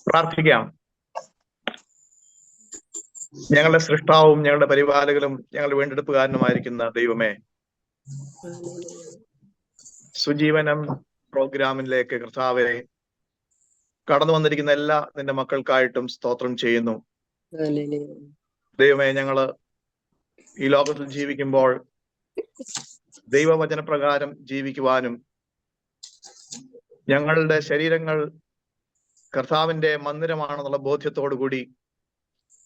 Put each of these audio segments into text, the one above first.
പ്രാർത്ഥിക്കാം. ഞങ്ങളുടെ സൃഷ്ടാവും ഞങ്ങളുടെ പരിപാലകരും ഞങ്ങളുടെ വീണ്ടെടുപ്പുകാരനുമായിരിക്കുന്ന ദൈവമേ, സുജീവനം പ്രോഗ്രാമിലേക്ക് കർത്താവെ കടന്നു വന്നിരിക്കുന്ന എല്ലാ നിന്റെ മക്കൾക്കായിട്ടും സ്തോത്രം ചെയ്യുന്നു. ദൈവമേ, ഞങ്ങള് ഈ ലോകത്തിൽ ജീവിക്കുമ്പോൾ ദൈവവചനപ്രകാരം ജീവിക്കുവാനും ഞങ്ങളുടെ ശരീരങ്ങൾ കർത്താവിന്റെ മന്ദിരമാണെന്നുള്ള ബോധ്യത്തോടു കൂടി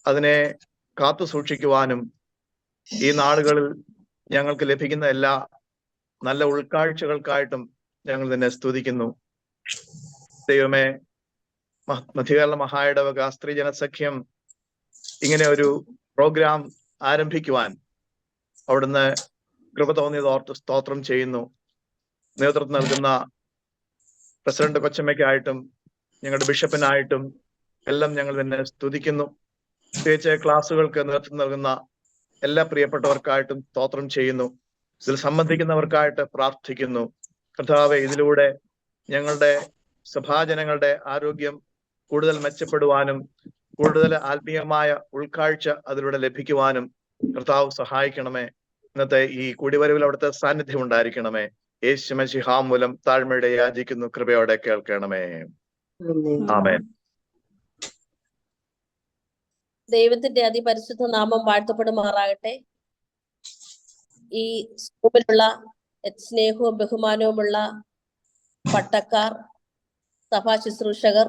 അതിനെ കാത്തു സൂക്ഷിക്കുവാനും ഈ നാളുകളിൽ ഞങ്ങൾക്ക് ലഭിക്കുന്ന എല്ലാ നല്ല ഉൾക്കാഴ്ചകൾക്കായിട്ടും ഞങ്ങൾ നിന്നെ സ്തുതിക്കുന്നു. ദൈവമേ, മധ്യകേരള മഹായിടവക സ്ത്രീ ജനസഖ്യം ഇങ്ങനെ ഒരു പ്രോഗ്രാം ആരംഭിക്കുവാൻ അവിടുന്ന് കൃപ തോന്നിയത് ഓർത്ത് സ്തോത്രം ചെയ്യുന്നു. നേതൃത്വം നൽകുന്ന പ്രസിഡന്റ് കൊച്ചമ്മയ്ക്കായിട്ടും ഞങ്ങളുടെ ബിഷപ്പിനായിട്ടും എല്ലാം ഞങ്ങൾ തന്നെ സ്തുതിക്കുന്നു. പ്രത്യേകിച്ച് ക്ലാസ്സുകൾക്ക് നേതൃത്വം നൽകുന്ന എല്ലാ പ്രിയപ്പെട്ടവർക്കായിട്ടും സ്തോത്രം ചെയ്യുന്നു. ഇതിൽ സംബന്ധിക്കുന്നവർക്കായിട്ട് പ്രാർത്ഥിക്കുന്നു. കർത്താവെ, ഇതിലൂടെ ഞങ്ങളുടെ സഭാജനങ്ങളുടെ ആരോഗ്യം കൂടുതൽ മെച്ചപ്പെടുവാനും കൂടുതൽ ആത്മീയമായ ഉൾക്കാഴ്ച അതിലൂടെ ലഭിക്കുവാനും കർത്താവ് സഹായിക്കണമേ. ഇന്നത്തെ ഈ കൂടിവരവിൽ അവിടുത്തെ സാന്നിധ്യം ഉണ്ടായിരിക്കണമേ. യേശു മശിഹാ മൂലം താഴ്മയുടെ യാചിക്കുന്നു, കൃപയോടെ കേൾക്കണമേ. ആമേൻ. ദൈവത്തിന്റെ അതിപരിശുദ്ധ നാമം വാഴ്ത്തപ്പെടുമാറാകട്ടെ. ഈ സ്കൂളിലുള്ള സ്നേഹവും ബഹുമാനവുമുള്ള പട്ടക്കാർ, സഭാ ശുശ്രൂഷകർ,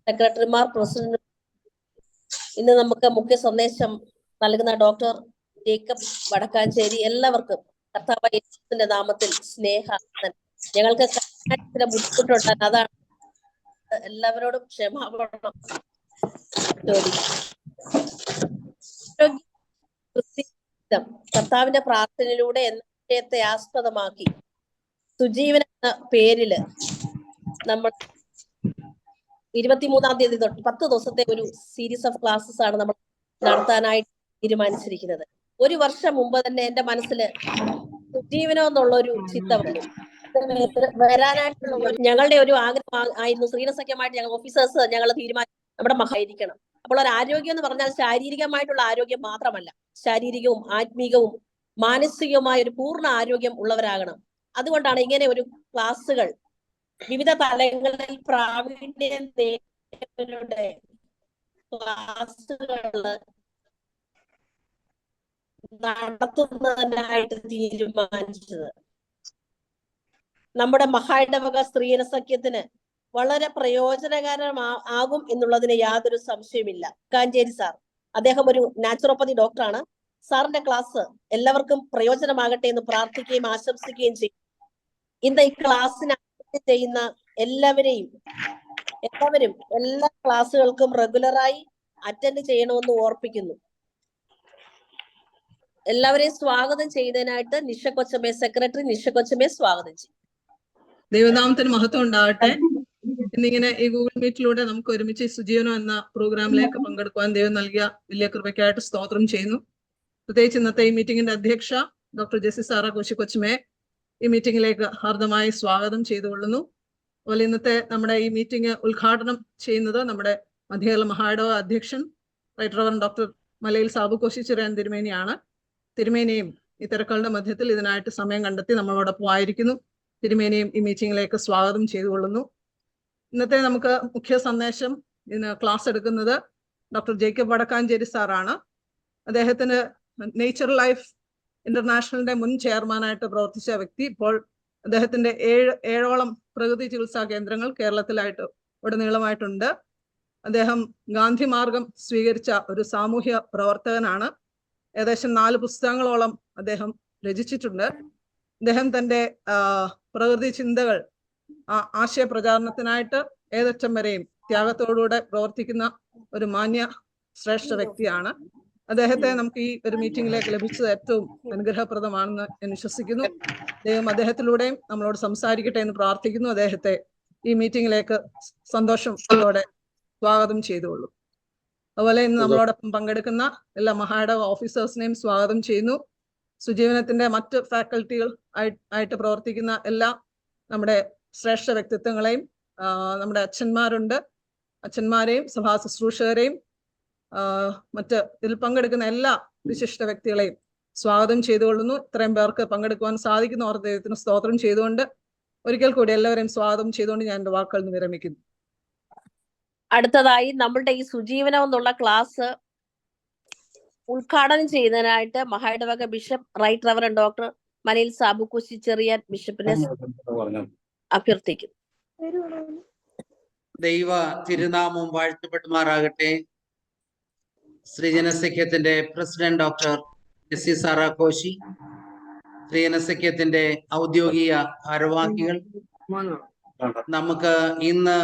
സെക്രട്ടറിമാർ, പ്രസിഡന്റ്, ഇന്ന് നമുക്ക് മുഖ്യ സന്ദേശം നൽകുന്ന ഡോക്ടർ ജേക്കബ് വടക്കാഞ്ചേരി, എല്ലാവർക്കും കർത്താവ് യേശുവിന്റെ നാമത്തിൽ സ്നേഹ. ഞങ്ങൾക്ക് ചില ബുദ്ധിമുട്ടുണ്ട്, അതാണ് എല്ലാവരോടും ക്ഷമാപണം കർത്താവിന്റെ പ്രാർത്ഥനയിലൂടെ എന്ന വിഷയത്തെ ആസ്പദമാക്കി സുജീവൻ എന്ന പേരില് നമ്മൾ 23-ാം തീയതി തൊട്ട് 10 ദിവസത്തെ ഒരു സീരീസ് ഓഫ് ക്ലാസ്സസ് ആണ് നമ്മൾ നടത്താനായിട്ട് തീരുമാനിച്ചിരിക്കുന്നത്. ഒരു വർഷം മുമ്പ് തന്നെ എന്റെ മനസ്സിൽ സുജീവനം എന്നുള്ള ഒരു ചിന്ത വന്നു. വരാനായിട്ടുള്ള ഞങ്ങളുടെ ഒരു ആഗ്രഹം ആയിരുന്നു. ശ്രീനസഖ്യമായിട്ട് ഞങ്ങൾ ഓഫീസേഴ്സ് ഞങ്ങൾ തീരുമാനിച്ചു നമ്മുടെ മഹായിരിക്കണം. അപ്പോൾ ഒരു ആരോഗ്യം എന്ന് പറഞ്ഞാൽ ശാരീരികമായിട്ടുള്ള ആരോഗ്യം മാത്രമല്ല, ശാരീരികവും ആത്മീകവും മാനസികവുമായ ഒരു പൂർണ്ണ ആരോഗ്യം ഉള്ളവരാകണം. അതുകൊണ്ടാണ് ഇങ്ങനെ ഒരു ക്ലാസ്സുകൾ വിവിധ തലങ്ങളിൽ പ്രാവീണ്യം നേടിയവരുടെ ക്ലാസ്സുകള് നടത്തുന്നതിനായിട്ട് തീരുമാനിച്ചത്. നമ്മുടെ മഹായിടവക സ്ത്രീജന സഖ്യത്തിന് വളരെ പ്രയോജനകരമാകും എന്നുള്ളതിന് യാതൊരു സംശയമില്ല. കാഞ്ചേരി സാർ, അദ്ദേഹം ഒരു നാച്ചുറോപ്പതി ഡോക്ടറാണ്. സാറിന്റെ ക്ലാസ് എല്ലാവർക്കും പ്രയോജനമാകട്ടെ എന്ന് പ്രാർത്ഥിക്കുകയും ആശംസിക്കുകയും ചെയ്യും. ഇന്ന് ഈ ക്ലാസ്സിന് ചെയ്യുന്ന എല്ലാവരും എല്ലാ ക്ലാസ്സുകൾക്കും റെഗുലറായി അറ്റൻഡ് ചെയ്യണമെന്ന് ഓർപ്പിക്കുന്നു. എല്ലാവരെയും സ്വാഗതം ചെയ്തതിനായിട്ട് നിഷ കൊച്ചമ്മയെ, സെക്രട്ടറി നിഷ കൊച്ചമ്മയെ സ്വാഗതം ചെയ്യും. ദൈവനാമത്തിന് മഹത്വം ഉണ്ടാകട്ടെ. ഇന്നിങ്ങനെ ഈ ഗൂഗിൾ മീറ്റിലൂടെ നമുക്ക് ഒരുമിച്ച് സുജീവനം എന്ന പ്രോഗ്രാമിലേക്ക് പങ്കെടുക്കുവാൻ ദൈവം നൽകിയ വലിയ കൃപയ്ക്കായിട്ട് സ്തോത്രം ചെയ്യുന്നു. പ്രത്യേകിച്ച് ഇന്നത്തെ ഈ മീറ്റിംഗിന്റെ അധ്യക്ഷ ഡോക്ടർ ജെസ്സി സാറ കൊച്ചിമയെ ഈ മീറ്റിംഗിലേക്ക് ഹാർദമായി സ്വാഗതം ചെയ്തുകൊള്ളുന്നു. അതുപോലെ ഇന്നത്തെ നമ്മുടെ ഈ മീറ്റിംഗ് ഉദ്ഘാടനം ചെയ്യുന്നത് നമ്മുടെ മധ്യകേരള മഹായിടവ അധ്യക്ഷൻ റൈറ്റ് ഡോക്ടർ മലയിൽ സാബു കോശിച്ചിറയാൻ തിരുമേനിയാണ്. തിരുമേനിയും ഈ തിരക്കുകളുടെ മധ്യത്തിൽ ഇതിനായിട്ട് സമയം കണ്ടെത്തി നമ്മളോടൊപ്പം ആയിരിക്കുന്നു. തിരുമേനിയും ഈ മീറ്റിംഗിലേക്ക് സ്വാഗതം ചെയ്തുകൊള്ളുന്നു. ഇന്നത്തെ നമുക്ക് മുഖ്യ സന്ദേശം ഇന്ന് ക്ലാസ് എടുക്കുന്നത് ഡോക്ടർ ജേക്കബ് വടക്കാഞ്ചേരി സാറാണ്. അദ്ദേഹത്തിന് നേച്ചർ ലൈഫ് ഇന്റർനാഷണലിന്റെ മുൻ ചെയർമാനായിട്ട് പ്രവർത്തിച്ച വ്യക്തി. ഇപ്പോൾ അദ്ദേഹത്തിന്റെ ഏഴോളം പ്രകൃതി ചികിത്സാ കേന്ദ്രങ്ങൾ കേരളത്തിലായിട്ട് ഉടനീളമായിട്ടുണ്ട്. അദ്ദേഹം ഗാന്ധി മാർഗം സ്വീകരിച്ച ഒരു സാമൂഹ്യ പ്രവർത്തകനാണ്. ഏകദേശം 4 പുസ്തകങ്ങളോളം അദ്ദേഹം രചിച്ചിട്ടുണ്ട്. അദ്ദേഹം തന്റെ പ്രകൃതി ചിന്തകൾ ആശയപ്രചാരണത്തിനായിട്ട് ഏതറ്റം വരെയും ത്യാഗത്തോടുകൂടെ പ്രവർത്തിക്കുന്ന ഒരു മാന്യ ശ്രേഷ്ഠ വ്യക്തിയാണ്. അദ്ദേഹത്തെ നമുക്ക് ഈ ഒരു മീറ്റിംഗിലേക്ക് ലഭിച്ചത് ഏറ്റവും അനുഗ്രഹപ്രദമാണെന്ന് ഞാൻ വിശ്വസിക്കുന്നു. ദൈവം അദ്ദേഹത്തിലൂടെയും നമ്മളോട് സംസാരിക്കട്ടെ എന്ന് പ്രാർത്ഥിക്കുന്നു. അദ്ദേഹത്തെ ഈ മീറ്റിംഗിലേക്ക് സന്തോഷത്തോടെ സ്വാഗതം ചെയ്തുകൊള്ളു. അതുപോലെ ഇന്ന് നമ്മളോടൊപ്പം പങ്കെടുക്കുന്ന എല്ലാ മഹായിടവ ഓഫീസേഴ്സിനെയും സ്വാഗതം ചെയ്യുന്നു. സുജീവനത്തിന്റെ മറ്റ് ഫാക്കൽറ്റികൾ ആയിട്ട് പ്രവർത്തിക്കുന്ന എല്ലാ നമ്മുടെ ശ്രേഷ്ഠ വ്യക്തിത്വങ്ങളെയും, നമ്മുടെ അച്ഛന്മാരുണ്ട്, അച്ഛന്മാരെയും സഭാ ശുശ്രൂഷകരെയും മറ്റ് ഇതിൽ പങ്കെടുക്കുന്ന എല്ലാ വിശിഷ്ട വ്യക്തികളെയും സ്വാഗതം ചെയ്തുകൊള്ളുന്നു. ഇത്രയും പേർക്ക് പങ്കെടുക്കുവാൻ സാധിക്കുന്ന ഓർത്ത് ദൈവത്തിന് സ്തോത്രം ചെയ്തുകൊണ്ട് ഒരിക്കൽ കൂടി എല്ലാവരെയും സ്വാഗതം ചെയ്തുകൊണ്ട് ഞാൻ എൻ്റെ വാക്കുകൾ വിരമിക്കുന്നു. അടുത്തതായി നമ്മളുടെ ഈ സുജീവനം എന്നുള്ള ക്ലാസ് ഉദ്ഘാടനം ചെയ്യുന്നതിനായിട്ട് മഹായിടവക bishop right reverend doctor Manayil Sabu കുശിച്ചെറിയാൻ ബിഷപ്പിനെ അഭ്യർത്ഥിക്കുന്നു. ദൈവ തിരുനാമം വാഴ്ത്തപ്പെടുമാറാകട്ടെ. ശ്രീജനസഖ്യത്തിന്റെ president doctor S Sara Koshy, ശ്രീജനസഖ്യത്തിന്റെ ഔദ്യോഗിക ഭാരവാഹികൾ, നമുക്ക് ഇന്ന്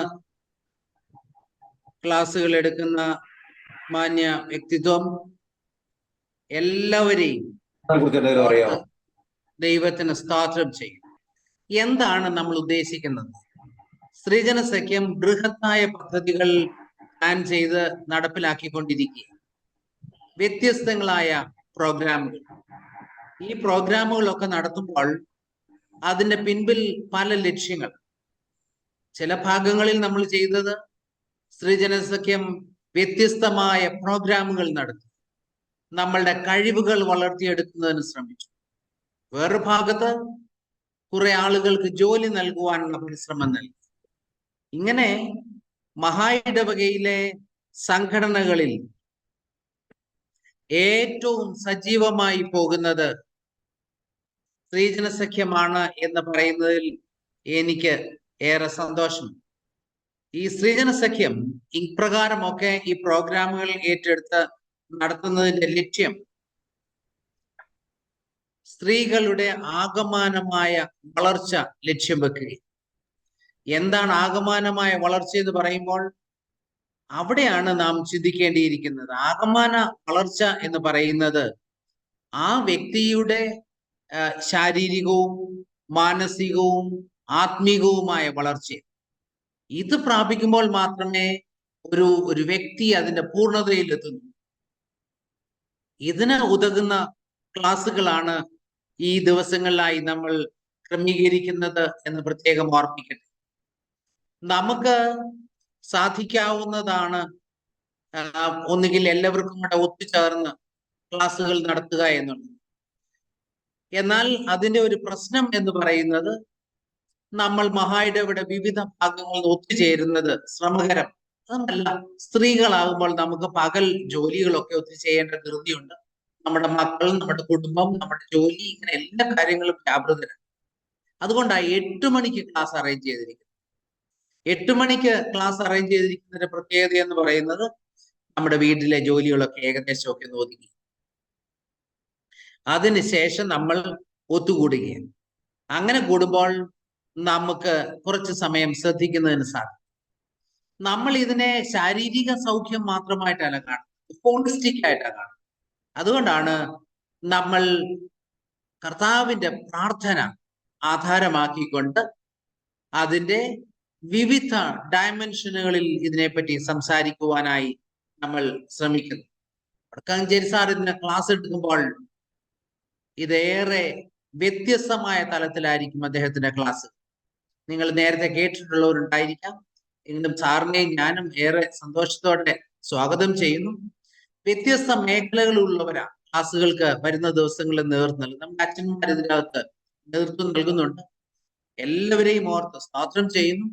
ക്ലാസ്സുകൾ എടുക്കുന്ന മാന്യ വ്യക്തിത്വം, എല്ലാവരെയും ദൈവത്തിന് സ്തോത്രം ചെയ്യും. എന്താണ് നമ്മൾ ഉദ്ദേശിക്കുന്നത്? ശ്രീജനസഖ്യം ബൃഹത്തായ പദ്ധതികൾ പ്ലാൻ ചെയ്ത് നടപ്പിലാക്കിക്കൊണ്ടിരിക്കുക, വ്യത്യസ്തങ്ങളായ പ്രോഗ്രാമുകൾ. ഈ പ്രോഗ്രാമുകളൊക്കെ നടത്തുമ്പോൾ അതിന്റെ പിൻപിൽ പല ലക്ഷ്യങ്ങൾ. ചില ഭാഗങ്ങളിൽ നമ്മൾ ചെയ്തത് ശ്രീജനസഖ്യം വ്യത്യസ്തമായ പ്രോഗ്രാമുകൾ നടത്തി നമ്മളുടെ കഴിവുകൾ വളർത്തിയെടുക്കുന്നതിന് ശ്രമിച്ചു. വേറൊരു ഭാഗത്ത് കുറെ ആളുകൾക്ക് ജോലി നൽകുവാനുള്ള പരിശ്രമം നൽകി. ഇങ്ങനെ മഹായിടവകയിലെ സംഘടനകളിൽ ഏറ്റവും സജീവമായി പോകുന്നത് ശ്രീജനസഖ്യമാണ് എന്ന് പറയുന്നതിൽ എനിക്ക് ഏറെ സന്തോഷം. ഈ ശ്രീജനസഖ്യം ഇപ്രകാരമൊക്കെ ഈ പ്രോഗ്രാമുകൾ ഏറ്റെടുത്ത് നടത്തുന്നതിന്റെ ലക്ഷ്യം സ്ത്രീകളുടെ ആകമാനമായ വളർച്ച ലക്ഷ്യം വെക്കുക. എന്താണ് ആകമാനമായ വളർച്ച എന്ന് പറയുമ്പോൾ അവിടെയാണ് നാം ചിന്തിക്കേണ്ടിയിരിക്കുന്നത്. ആകമാന വളർച്ച എന്ന് പറയുന്നത് ആ വ്യക്തിയുടെ ശാരീരികവും മാനസികവും ആത്മീകവുമായ വളർച്ച. ഇത് പ്രാപിക്കുമ്പോൾ മാത്രമേ ഒരു വ്യക്തി അതിന്റെ പൂർണ്ണതയിൽ എത്തുന്നു. ഇതിന് ഉതകുന്ന ക്ലാസ്സുകളാണ് ഈ ദിവസങ്ങളിലായി നമ്മൾ ക്രമീകരിക്കുന്നത് എന്ന് പ്രത്യേകം ഓർമ്മിക്കട്ടെ. നമുക്ക് സാധിക്കാവുന്നതാണ് ഒന്നുകിൽ എല്ലാവർക്കും കൂടെ ഒത്തുചേർന്ന് ക്ലാസ്സുകൾ നടത്തുക എന്നുള്ളത്. എന്നാൽ അതിന്റെ ഒരു പ്രശ്നം എന്ന് പറയുന്നത് നമ്മൾ മഹായിടവയുടെ വിവിധ ഭാഗങ്ങളിൽ ഒത്തുചേരുന്നത് ശ്രമകരം. അതല്ല, സ്ത്രീകളാകുമ്പോൾ നമുക്ക് പകൽ ജോലികളൊക്കെ ഒത്തുചെയ്യേണ്ട ധൃതിയുണ്ട്. നമ്മുടെ മക്കൾ, നമ്മുടെ കുടുംബം, നമ്മുടെ ജോലി, ഇങ്ങനെ എല്ലാ കാര്യങ്ങളും വ്യാപൃതരാണ്. അതുകൊണ്ടാണ് 8 മണിക്ക് ക്ലാസ് അറേഞ്ച് ചെയ്തിരിക്കുന്നത്. 8 മണിക്ക് ക്ലാസ് അറേഞ്ച് ചെയ്തിരിക്കുന്നതിന്റെ പ്രത്യേകത എന്ന് പറയുന്നത് നമ്മുടെ വീട്ടിലെ ജോലികളൊക്കെ ഏകദേശമൊക്കെ ഒന്ന് ഒതുങ്ങി അതിനുശേഷം നമ്മൾ ഒത്തുകൂടുകയാണ്. അങ്ങനെ കൂടുമ്പോൾ നമുക്ക് കുറച്ച് സമയം ശ്രദ്ധിക്കുന്നതിന് സാധിക്കും. നമ്മൾ ഇതിനെ ശാരീരിക സൗഖ്യം മാത്രമായിട്ടല്ല കാണുന്നത്, ഹോളിസ്റ്റിക് ആയിട്ടാണ് കാണുന്നത്. അതുകൊണ്ടാണ് നമ്മൾ കർത്താവിന്റെ പ്രാർത്ഥന ആധാരമാക്കിക്കൊണ്ട് അതിന്റെ വിവിധ ഡയമെൻഷനുകളിൽ ഇതിനെപ്പറ്റി സംസാരിക്കുവാനായി നമ്മൾ ശ്രമിക്കുന്നു. വടക്കാഞ്ചേരി സാർ ഇതിനെ ക്ലാസ് എടുക്കുമ്പോൾ ഇതേറെ വ്യത്യസ്തമായ തലത്തിലായിരിക്കും അദ്ദേഹത്തിന്റെ ക്ലാസ്. നിങ്ങൾ നേരത്തെ കേട്ടിട്ടുള്ളവരുണ്ടായിരിക്കാം. എങ്കിലും സാറിനെയും ഞാനും ഏറെ സന്തോഷത്തോടെ സ്വാഗതം ചെയ്യുന്നു. വ്യത്യസ്ത മേഖലകളിലുള്ളവരാ ക്ലാസ്സുകൾക്ക് വരുന്ന ദിവസങ്ങളിൽ നേതൃത്വം നൽകും. നമ്മുടെ അച്ഛന്മാർ ഇതിനകത്ത് നേതൃത്വം നൽകുന്നുണ്ട്. എല്ലാവരെയും ഓർത്ത് സ്തോത്രം ചെയ്യുന്നു.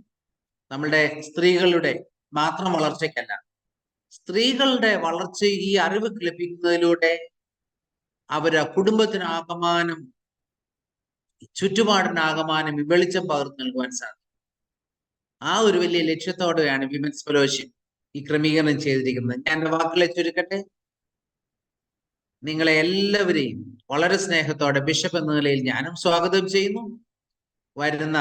നമ്മുടെ സ്ത്രീകളുടെ മാത്രം വളർച്ചയ്ക്കല്ല, സ്ത്രീകളുടെ വളർച്ച ഈ അറിവ് ലഭിക്കുന്നതിലൂടെ അവര് കുടുംബത്തിനാകമാനം, ചുറ്റുപാടിനാകമാനം ഈ വെളിച്ചം പകർന്നു നൽകുവാൻ സാധിക്കും. ആ ഒരു വലിയ ലക്ഷ്യത്തോടെയാണ് വിമൻസ് ഫെലോഷിപ്പ് ഈ ക്രമീകരണം ചെയ്തിരിക്കുന്നത്. ഞാൻ എൻ്റെ വാക്കുകളെ ചുരുക്കട്ടെ. നിങ്ങളെ എല്ലാവരെയും വളരെ സ്നേഹത്തോടെ ബിഷപ്പ് എന്ന നിലയിൽ ഞാനും സ്വാഗതം ചെയ്യുന്നു. വരുന്ന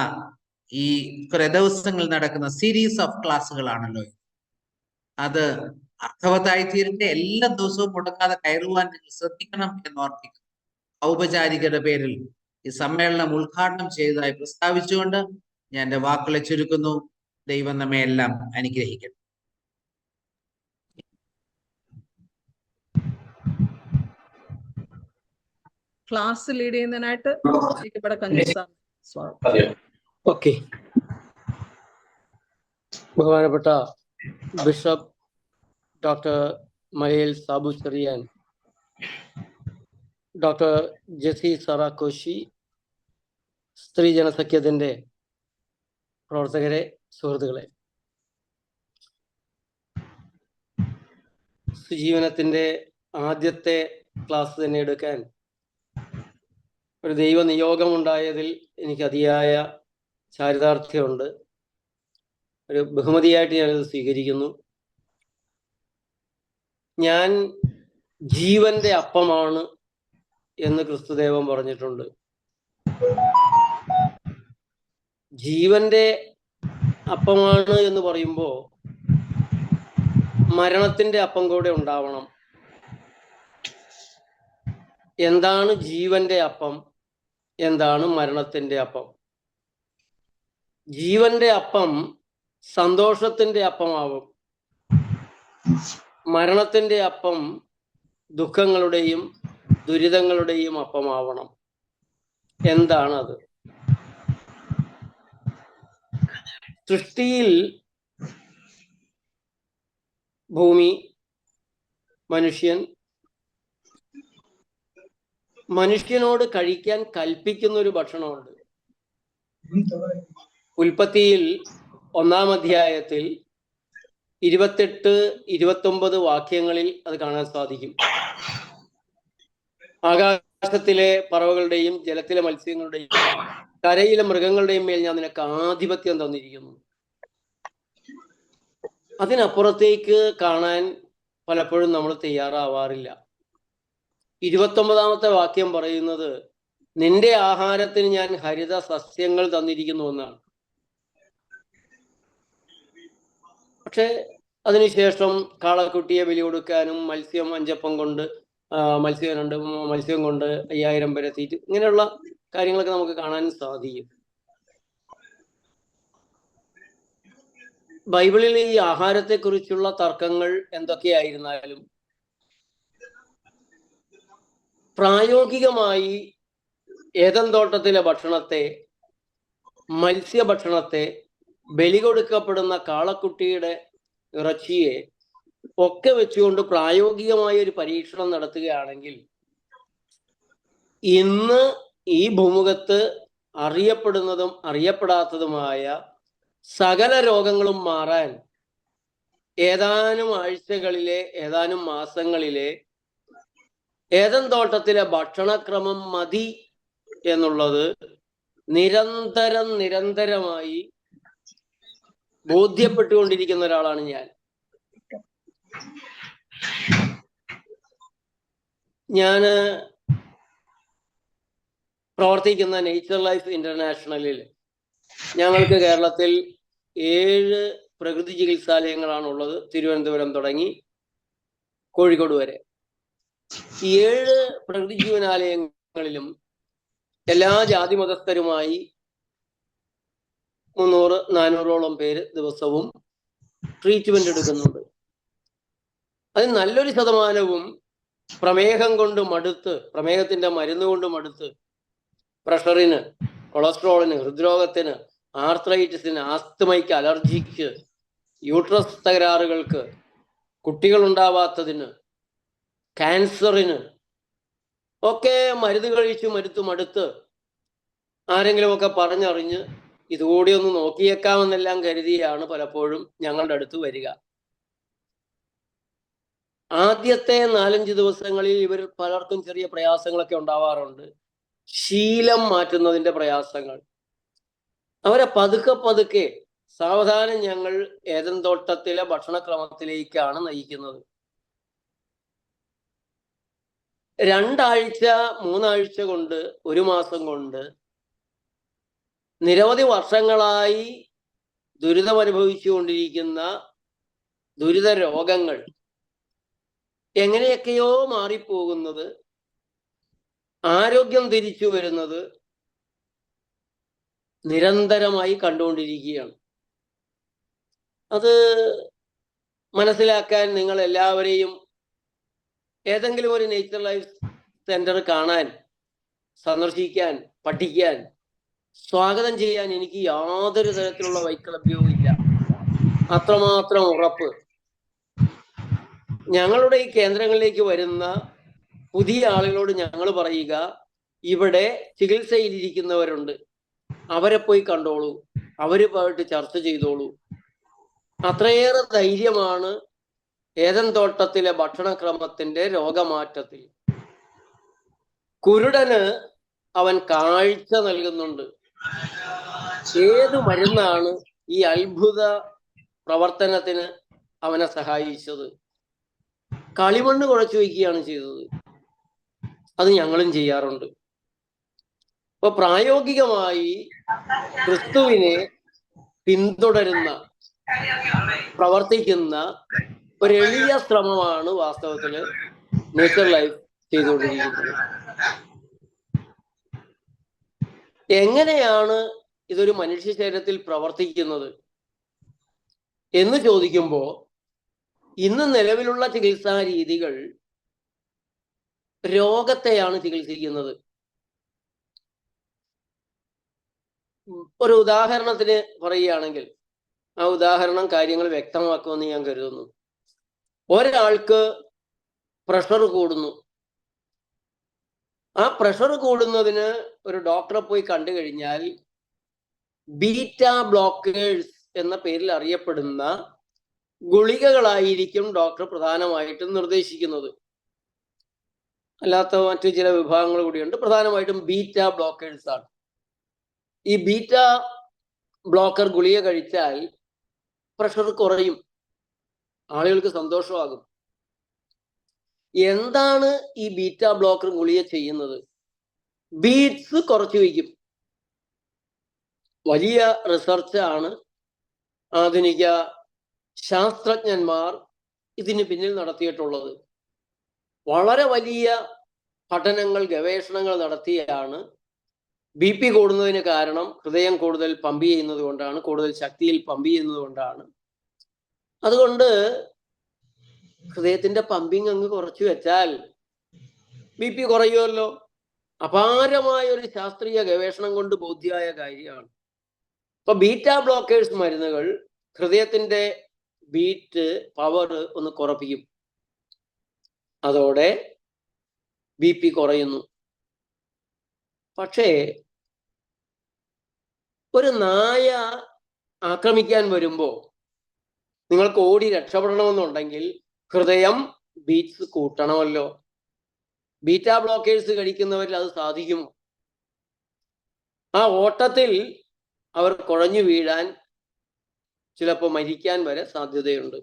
ഈ കുറെ ദിവസങ്ങൾ നടക്കുന്ന സീരീസ് ഓഫ് ക്ലാസ്സുകളാണല്ലോ, അത് അർത്ഥവത്തായി തീരട്ടെ. എല്ലാ ദിവസവും മുടങ്ങാതെ കയറുവാൻ നിങ്ങൾ ശ്രദ്ധിക്കണം എന്ന് ഓർമ്മിക്കുന്നു. ഔപചാരികയുടെ പേരിൽ ഈ സമ്മേളനം ഉദ്ഘാടനം ചെയ്തതായി പ്രസ്താവിച്ചുകൊണ്ട് ഞാൻ എൻ്റെ വാക്കുകളെ ചുരുക്കുന്നു. ദൈവം നമ്മെ എല്ലാം അനുഗ്രഹിക്കട്ടെ. ക്ലാസ് ലീഡ് ചെയ്യുന്നതിനായിട്ട് ഇവിടെ കഞ്ഞിസാർ സ്വാഗതം. ഓക്കെ, ബഹുമാനപ്പെട്ട ബിഷപ്പ് ഡോക്ടർ മലയിൽ സാബു ചെറിയാൻ, ഡോക്ടർ ജെസി സറാക്കോശി, സ്ത്രീ ജനസഖ്യത്തിന്റെ പ്രവർത്തകരെ, സുഹൃത്തുക്കളെ, സുജീവനത്തിന്റെ ആദ്യത്തെ ക്ലാസ് തന്നെ എടുക്കാൻ ഒരു ദൈവ നിയോഗമുണ്ടായതിൽ എനിക്ക് അതിയായ ചാരിതാർത്ഥ്യമുണ്ട്. ഒരു ബഹുമതിയായിട്ട് ഞാനിത് സ്വീകരിക്കുന്നു. ഞാൻ ജീവന്റെ അപ്പമാണ് എന്ന് ക്രിസ്തുദേവൻ പറഞ്ഞിട്ടുണ്ട്. ജീവന്റെ അപ്പമാണ് എന്ന് പറയുമ്പോൾ മരണത്തിന്റെ അപ്പം കൂടെ ഉണ്ടാവണം. എന്താണ് ജീവന്റെ അപ്പം? എന്താണ് മരണത്തിന്റെ അപ്പം? ജീവന്റെ അപ്പം സന്തോഷത്തിന്റെ അപ്പമാവും. മരണത്തിന്റെ അപ്പം ദുഃഖങ്ങളുടെയും ദുരിതങ്ങളുടെയും അപ്പമാവണം. എന്താണ് അത്? സൃഷ്ടിയിൽ ഭൂമി, മനുഷ്യനോട് കഴിക്കാൻ കൽപ്പിക്കുന്ന ഒരു ഭക്ഷണമുണ്ട്. ഉൽപ്പത്തിയിൽ 1-ാം അധ്യായത്തിൽ 28-29 വാക്യങ്ങളിൽ അത് കാണാൻ സാധിക്കും. ആകാശത്തിലെ പറവകളുടെയും ജലത്തിലെ മത്സ്യങ്ങളുടെയും കരയിലെ മൃഗങ്ങളുടെയും മേൽ ഞാൻ നിനക്ക് ആധിപത്യം തന്നിരിക്കുന്നു. അതിനപ്പുറത്തേക്ക് കാണാൻ പലപ്പോഴും നമ്മൾ തയ്യാറാവാറില്ല. 29-ാമത്തെ വാക്യം പറയുന്നത് നിന്റെ ആഹാരത്തിന് ഞാൻ ഹരിത സസ്യങ്ങൾ തന്നിരിക്കുന്നു എന്നാണ്. പക്ഷെ അതിനുശേഷം കാളക്കുട്ടിയെ ബലി കൊടുക്കാനും മത്സ്യം 5 അപ്പം കൊണ്ട് മത്സ്യം കൊണ്ട് 5000 പേരെ തീറ്റ്, ഇങ്ങനെയുള്ള കാര്യങ്ങളൊക്കെ നമുക്ക് കാണാൻ സാധിക്കും. ബൈബിളിൽ ഈ ആഹാരത്തെക്കുറിച്ചുള്ള തർക്കങ്ങൾ എന്തൊക്കെയായിരുന്നാലും പ്രായോഗികമായി ഏദൻ തോട്ടത്തിലെ ഭക്ഷണത്തെ, മത്സ്യഭക്ഷണത്തെ, ബലി കൊടുക്കപ്പെടുന്ന കാളക്കുട്ടിയുടെ ഇറച്ചിയെ ഒക്കെ വെച്ചുകൊണ്ട് പ്രായോഗികമായ ഒരു പരീക്ഷണം നടത്തുകയാണെങ്കിൽ ഇന്ന് ഈ ഭൂമുഖത്ത് അറിയപ്പെടുന്നതും അറിയപ്പെടാത്തതുമായ സകല രോഗങ്ങളും മാറാൻ ഏതാനും ആഴ്ചകളിലെ, ഏതാനും മാസങ്ങളിലെ ഏദൻ തോട്ടത്തിലെ ഭക്ഷണക്രമം മതി എന്നുള്ളത് നിരന്തരമായി ബോധ്യപ്പെട്ടുകൊണ്ടിരിക്കുന്ന ഒരാളാണ് ഞാൻ. പ്രവർത്തിക്കുന്ന നേച്ചർ ലൈഫ് ഇന്റർനാഷണലിൽ ഞങ്ങൾക്ക് കേരളത്തിൽ 7 പ്രകൃതി ചികിത്സാലയങ്ങളാണ് ഉള്ളത്. തിരുവനന്തപുരം തുടങ്ങി കോഴിക്കോട് വരെ. ഈ 7 പ്രകൃതി ജീവനാലയങ്ങളിലും എല്ലാ ജാതി മതസ്ഥരുമായി 300-400ഓളം പേര് ദിവസവും ട്രീറ്റ്മെന്റ് എടുക്കുന്നുണ്ട്. അതിൽ നല്ലൊരു ശതമാനവും പ്രമേഹം കൊണ്ട് മടുത്ത്, പ്രമേഹത്തിന്റെ മരുന്ന് കൊണ്ട് മടുത്ത്, പ്രഷറിന്, കൊളസ്ട്രോളിന്, ഹൃദ്രോഗത്തിന്, ആർത്രൈറ്റിസിന്, ആസ്തമയ്ക്ക്, അലർജിക്ക്, യൂട്രസ് തകരാറുകൾക്ക്, കുട്ടികൾ ഉണ്ടാവാത്തതിന്, ക്യാൻസറിന് ഒക്കെ മരുന്ന് കഴിച്ച് മടുത്ത് ആരെങ്കിലുമൊക്കെ പറഞ്ഞറിഞ്ഞ് ഇതുകൂടി ഒന്ന് നോക്കിയേക്കാമെന്നെല്ലാം കരുതിയാണ് പലപ്പോഴും ഞങ്ങളുടെ അടുത്ത് വരിക. ആദ്യത്തെ 4-5 ദിവസങ്ങളിൽ ഇവർ പലർക്കും ചെറിയ പ്രയാസങ്ങളൊക്കെ ഉണ്ടാവാറുണ്ട്. ശീലം മാറ്റുന്നതിന്റെ പ്രയാസങ്ങൾ. അവരെ പതുക്കെ സാവധാനം ഞങ്ങൾ ഏദൻ തോട്ടത്തിലെ ഭക്ഷണക്രമത്തിലേക്കാണ് നയിക്കുന്നത്. 2 ആഴ്ച 3 ആഴ്ച കൊണ്ട്, 1 മാസം കൊണ്ട് നിരവധി വർഷങ്ങളായി ദുരിതമനുഭവിച്ചുകൊണ്ടിരിക്കുന്ന ദുരിത രോഗങ്ങൾ എങ്ങനെയൊക്കെയോ മാറിപ്പോകുന്നത്, ആരോഗ്യം തിരിച്ചു വരുന്നത് നിരന്തരമായി കണ്ടുകൊണ്ടിരിക്കുകയാണ്. അത് മനസ്സിലാക്കാൻ നിങ്ങൾ എല്ലാവരെയും ഏതെങ്കിലും ഒരു നേച്ചർ ലൈഫ് സെന്റർ കാണാൻ സന്ദർശിക്കാൻ, പഠിക്കാൻ, സ്വാഗതം ചെയ്യാൻ എനിക്ക് യാതൊരു തരത്തിലുള്ള വൈക്ലഭ്യവും ഇല്ല. അത്രമാത്രം ഉറപ്പ്. ഞങ്ങളുടെ ഈ കേന്ദ്രങ്ങളിലേക്ക് വരുന്ന പുതിയ ആളുകളോട് ഞങ്ങൾ പറയുക, ഇവിടെ ചികിത്സയിലിരിക്കുന്നവരുണ്ട്, അവരെ പോയി കണ്ടോളൂ, അവരുമായിട്ട് ചർച്ച ചെയ്തോളൂ. അത്രയേറെ ധൈര്യമാണ് ഏദൻ തോട്ടത്തിലെ ഭക്ഷണക്രമത്തിന്റെ രോഗമാറ്റത്തിൽ. കുരുടന് അവൻ കാഴ്ച നൽകുന്നുണ്ട്. ഏത് മരുന്നാണ് ഈ അത്ഭുത പ്രവർത്തനത്തിന് അവനെ സഹായിച്ചത്? കളിമണ്ണ് കുഴച്ചു വയ്ക്കുകയാണ് ചെയ്തത്. അത് ഞങ്ങളും ചെയ്യാറുണ്ട്. അപ്പൊ പ്രായോഗികമായി ക്രിസ്തുവിനെ പിന്തുടരുന്ന, പ്രവർത്തിക്കുന്ന ഒരു എളിയ ശ്രമമാണ് വാസ്തവത്തില് നേച്ചർ ലൈഫ് ചെയ്തുകൊണ്ടിരിക്കുന്നത്. എങ്ങനെയാണ് ഇതൊരു മനുഷ്യ ശരീരത്തിൽ പ്രവർത്തിക്കുന്നത് എന്ന് ചോദിക്കുമ്പോൾ, ഇന്ന് നിലവിലുള്ള ചികിത്സാ രീതികൾ രോഗത്തെയാണ് ചികിത്സിക്കുന്നത്. ഒരു ഉദാഹരണത്തിന് പറയുകയാണെങ്കിൽ, ആ ഉദാഹരണം കാര്യങ്ങൾ വ്യക്തമാക്കുമെന്ന് ഞാൻ കരുതുന്നു. ഒരാൾക്ക് പ്രഷർ കൂടുന്നു. ആ പ്രഷർ കൂടുന്നതിന് ഒരു ഡോക്ടറെ പോയി കണ്ടു കഴിഞ്ഞാൽ ബീറ്റ ബ്ലോക്കേഴ്സ് എന്ന പേരിൽ അറിയപ്പെടുന്ന ഗുളികകളായിരിക്കും ഡോക്ടർ പ്രധാനമായിട്ടും നിർദ്ദേശിക്കുന്നത്. അല്ലാത്ത മറ്റു ചില വിഭാഗങ്ങൾ കൂടിയുണ്ട്. പ്രധാനമായിട്ടും ബീറ്റ ബ്ലോക്കേഴ്സ് ആണ്. ഈ ബീറ്റ ബ്ലോക്കർ ഗുളിക കഴിച്ചാൽ പ്രഷർ കുറയും, ആളുകൾക്ക് സന്തോഷമാകും. എന്താണ് ഈ ബീറ്റ ബ്ലോക്കർ ഗുളിക ചെയ്യുന്നത്? ബീറ്റ്സ് കുറച്ചു വയ്ക്കും. വലിയ റിസർച്ച് ആണ്. ആധുനിക ശാസ്ത്രജ്ഞന്മാർ ഇതിന് പിന്നിൽ നടത്തിയിട്ടുള്ളത്. വളരെ വലിയ പഠനങ്ങൾ, ഗവേഷണങ്ങൾ നടത്തിയാണ് BP കൂടുന്നതിന് കാരണം ഹൃദയം കൂടുതൽ പമ്പ് ചെയ്യുന്നത് കൊണ്ടാണ്, കൂടുതൽ ശക്തിയിൽ പമ്പ് ചെയ്യുന്നത് കൊണ്ടാണ്. അതുകൊണ്ട് ഹൃദയത്തിന്റെ പമ്പിങ് അങ്ങ് കുറച്ചു വെച്ചാൽ BP കുറയുമല്ലോ. അപാരമായ ഒരു ശാസ്ത്രീയ ഗവേഷണം കൊണ്ട് ബോധ്യമായ കാര്യമാണ്. ഇപ്പൊ ബീറ്റ ബ്ലോക്കേഴ്സ് മരുന്നുകൾ ഹൃദയത്തിന്റെ ബീറ്റ് പവർ ഒന്ന് കുറപ്പിക്കും. അതോടെ BP കുറയുന്നു. പക്ഷേ ഒരു നായ ആക്രമിക്കാൻ വരുമ്പോ നിങ്ങൾക്ക് ഓടി രക്ഷപ്പെടണമെന്നുണ്ടെങ്കിൽ ഹൃദയം ബീറ്റ്സ് കൂട്ടണമല്ലോ. ബീറ്റ ബ്ലോക്കേഴ്സ് കഴിക്കുന്നവരിൽ അത് സാധിക്കുമോ? ആ ഓട്ടത്തിൽ അവർ കുഴഞ്ഞു വീഴാൻ, ചിലപ്പോൾ മരിക്കാൻ വരെ സാധ്യതയുണ്ട്.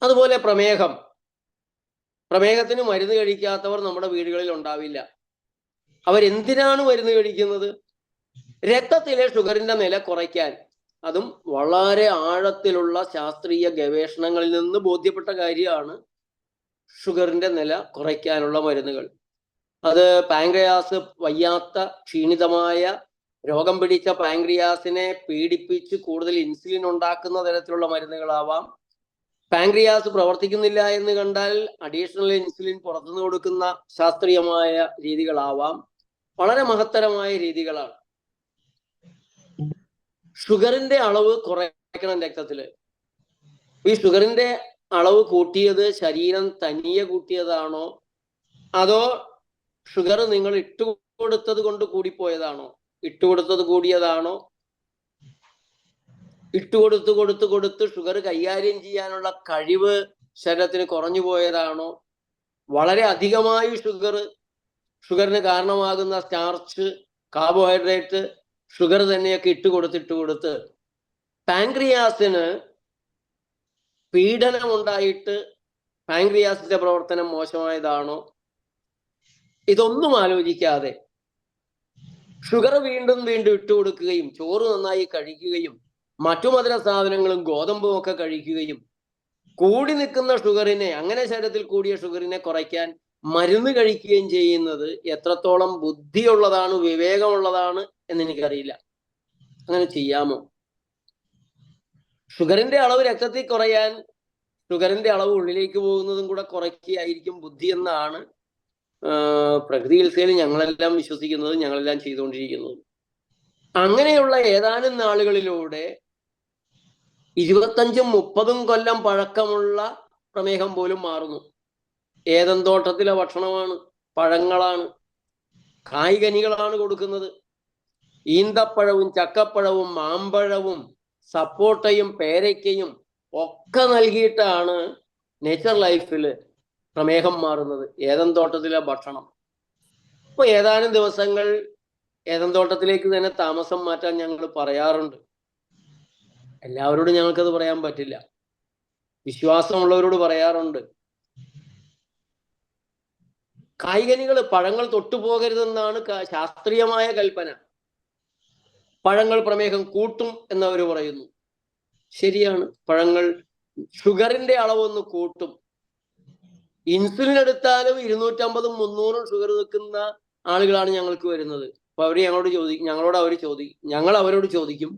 അതുപോലെ പ്രമേഹത്തിന് മരുന്ന് കഴിക്കാത്തവർ നമ്മുടെ വീടുകളിൽ ഉണ്ടാവില്ല. അവരെന്തിനാണ് മരുന്ന് കഴിക്കുന്നത്? രക്തത്തിലെ ഷുഗറിന്റെ നില കുറയ്ക്കാൻ. അതും വളരെ ആഴത്തിലുള്ള ശാസ്ത്രീയ ഗവേഷണങ്ങളിൽ നിന്ന് ബോധ്യപ്പെട്ട കാര്യമാണ് ഷുഗറിന്റെ നില കുറയ്ക്കാനുള്ള മരുന്നുകൾ. അത് പാങ്ക്രിയാസ് വയ്യാത്ത, ക്ഷീണിതമായ, രോഗം പിടിച്ച പാങ്ക്രിയാസിനെ പീഡിപ്പിച്ച് കൂടുതൽ ഇൻസുലിൻ ഉണ്ടാക്കുന്ന തരത്തിലുള്ള മരുന്നുകളാവാം. പാങ്ക്രിയാസ് പ്രവർത്തിക്കുന്നില്ല എന്ന് കണ്ടാൽ അഡീഷണൽ ഇൻസുലിൻ പുറത്തുനിന്ന് കൊടുക്കുന്ന ശാസ്ത്രീയമായ രീതികളാവാം. വളരെ മഹത്തരമായ രീതികളാണ്. ഷുഗറിന്റെ അളവ് കുറയ്ക്കണം രക്തത്തില്. ഈ ഷുഗറിന്റെ അളവ് കൂട്ടിയത് ശരീരം തനിയെ കൂട്ടിയതാണോ, അതോ ഷുഗർ നിങ്ങൾ ഇട്ടുകൊടുത്തത് കൊണ്ട് കൂടിപ്പോയതാണോ? ഇട്ടുകൊടുത്തത് കൂടിയതാണോ? കൊടുത്ത് ഷുഗർ കൈകാര്യം ചെയ്യാനുള്ള കഴിവ് ശരീരത്തിന് കുറഞ്ഞു പോയതാണോ? വളരെ അധികമായി ഷുഗറിന് കാരണമാകുന്ന സ്റ്റാർച്ച്, കാർബോഹൈഡ്രേറ്റ്, ഷുഗർ തന്നെയൊക്കെ ഇട്ടുകൊടുത്ത് പാങ്ക്രിയാസിന് പീഡനമുണ്ടായിട്ട് പാങ്ക്രിയാസിന്റെ പ്രവർത്തനം മോശമായതാണോ? ഇതൊന്നും ആലോചിക്കാതെ ഷുഗർ വീണ്ടും ഇട്ടുകൊടുക്കുകയും ചോറ് നന്നായി കഴിക്കുകയും മറ്റു മധുര സാധനങ്ങളും ഗോതമ്പും ഒക്കെ കഴിക്കുകയും കൂടി നിൽക്കുന്ന ഷുഗറിനെ, അങ്ങനെ ശരീരത്തിൽ കൂടിയ ഷുഗറിനെ കുറയ്ക്കാൻ മരുന്ന് കഴിക്കുകയും ചെയ്യുന്നത് എത്രത്തോളം ബുദ്ധിയുള്ളതാണ്, വിവേകമുള്ളതാണ് എന്ന് എനിക്കറിയില്ല. അങ്ങനെ ചെയ്യാമോ? ഷുഗറിന്റെ അളവ് രക്തത്തിൽ കുറയാൻ ഷുഗറിന്റെ അളവ് ഉള്ളിലേക്ക് പോകുന്നതും കൂടെ കുറയ്ക്കുകയായിരിക്കും ബുദ്ധി എന്നാണ് പ്രകൃതി ചികിത്സയിൽ ഞങ്ങളെല്ലാം വിശ്വസിക്കുന്നത്, ഞങ്ങളെല്ലാം ചെയ്തുകൊണ്ടിരിക്കുന്നത്. അങ്ങനെയുള്ള ഏതാനും നാളുകളിലൂടെ 25-30 കൊല്ലം പഴക്കമുള്ള പ്രമേഹം പോലും മാറുന്നു. ഏതൻ തോട്ടത്തിലെ ഭക്ഷണമാണ്, പഴങ്ങളാണ്, കായ്കനികളാണ് കൊടുക്കുന്നത്. ഈന്തപ്പഴവും ചക്കപ്പഴവും മാമ്പഴവും സപ്പോട്ടയും പേരയ്ക്കയും ഒക്കെ നൽകിയിട്ടാണ് നേച്ചർ ലൈഫിൽ പ്രമേഹം മാറുന്നത്. ഏതൻ തോട്ടത്തിലെ ഭക്ഷണം. ഇപ്പൊ ഏതാനും ദിവസങ്ങൾ ഏതൻ തോട്ടത്തിലേക്ക് തന്നെ താമസം മാറ്റാൻ ഞങ്ങൾ പറയാറുണ്ട്. എല്ലാവരോടും ഞങ്ങൾക്കത് പറയാൻ പറ്റില്ല. വിശ്വാസമുള്ളവരോട് പറയാറുണ്ട്. കായ്കനികൾ, പഴങ്ങൾ തൊട്ടുപോകരുതെന്നാണ് ശാസ്ത്രീയമായ കൽപ്പന. പഴങ്ങൾ പ്രമേഹം കൂട്ടും എന്നവർ പറയുന്നു. ശരിയാണ്, പഴങ്ങൾ ഷുഗറിന്റെ അളവൊന്ന് കൂട്ടും. ഇൻസുലിൻ എടുത്താലും 250-300 ഷുഗർ നിൽക്കുന്ന ആളുകളാണ് ഞങ്ങൾക്ക് വരുന്നത്. അപ്പൊ അവര് ഞങ്ങൾ അവരോട് ചോദിക്കും,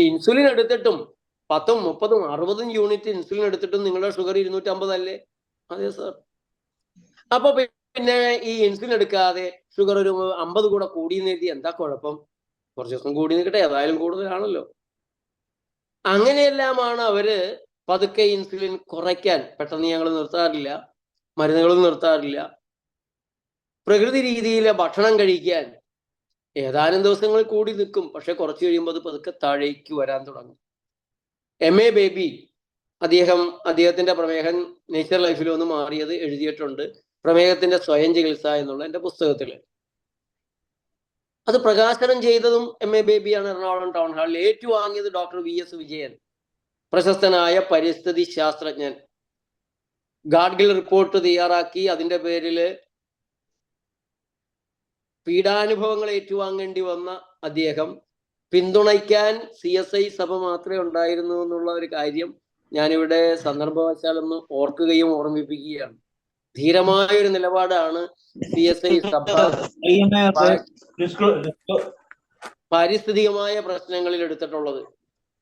ഇൻസുലിൻ എടുത്തിട്ടും 10, 30, 60 യൂണിറ്റ് ഇൻസുലിൻ എടുത്തിട്ടും നിങ്ങളുടെ ഷുഗർ 250 അല്ലേ? അതെ സാർ. അപ്പൊ പിന്നെ ഈ ഇൻസുലിൻ എടുക്കാതെ ഷുഗർ ഒരു 50 കൂടെ കൂടി നേടി എന്താ കുഴപ്പം? കുറച്ച് ദിവസം കൂടി നിൽക്കട്ടെ, ഏതായാലും കൂടുതലാണല്ലോ. അങ്ങനെയെല്ലാമാണ് അവര് പതുക്കെ ഇൻസുലിൻ കുറയ്ക്കാൻ. പെട്ടെന്ന് ഞങ്ങൾ നിർത്താറില്ല, മരുന്നുകളും നിർത്താറില്ല. പ്രകൃതി രീതിയിലെ ഭക്ഷണം കഴിക്കാൻ ഏതാനും ദിവസങ്ങൾ കൂടി നിൽക്കും. പക്ഷെ കുറച്ച് കഴിയുമ്പോൾ അത് പതുക്കെ താഴേക്ക് വരാൻ തുടങ്ങും. MA ബേബി അദ്ദേഹത്തിന്റെ പ്രമേഹം നേച്ചർ ലൈഫിൽ ഒന്ന് മാറിയത് എഴുതിയിട്ടുണ്ട്, പ്രമേഹത്തിന്റെ സ്വയം ചികിത്സ എന്നുള്ള എൻ്റെ പുസ്തകത്തില്. അത് പ്രകാശനം ചെയ്തതും MA ബേബിയാണ്. എറണാകുളം ടൗൺ ഹാളിൽ ഏറ്റുവാങ്ങിയത് ഡോക്ടർ VS വിജയൻ, പ്രശസ്തനായ പരിസ്ഥിതി ശാസ്ത്രജ്ഞൻ. ഗാഡ്ഗിൽ റിപ്പോർട്ട് തയ്യാറാക്കി അതിന്റെ പേരില് പീഡാനുഭവങ്ങൾ ഏറ്റുവാങ്ങേണ്ടി വന്ന അദ്ദേഹം പിന്തുണയ്ക്കാൻ CSI സഭ മാത്രമേ ഉണ്ടായിരുന്നു എന്നുള്ള ഒരു കാര്യം ഞാനിവിടെ സന്ദർഭവശാലൊന്ന് ഓർക്കുകയും ഓർമ്മിപ്പിക്കുകയാണ്. ധീരമായ ഒരു നിലപാടാണ് CSI സഭ പാരിസ്ഥിതികമായ പ്രശ്നങ്ങളിൽ എടുത്തിട്ടുള്ളത്.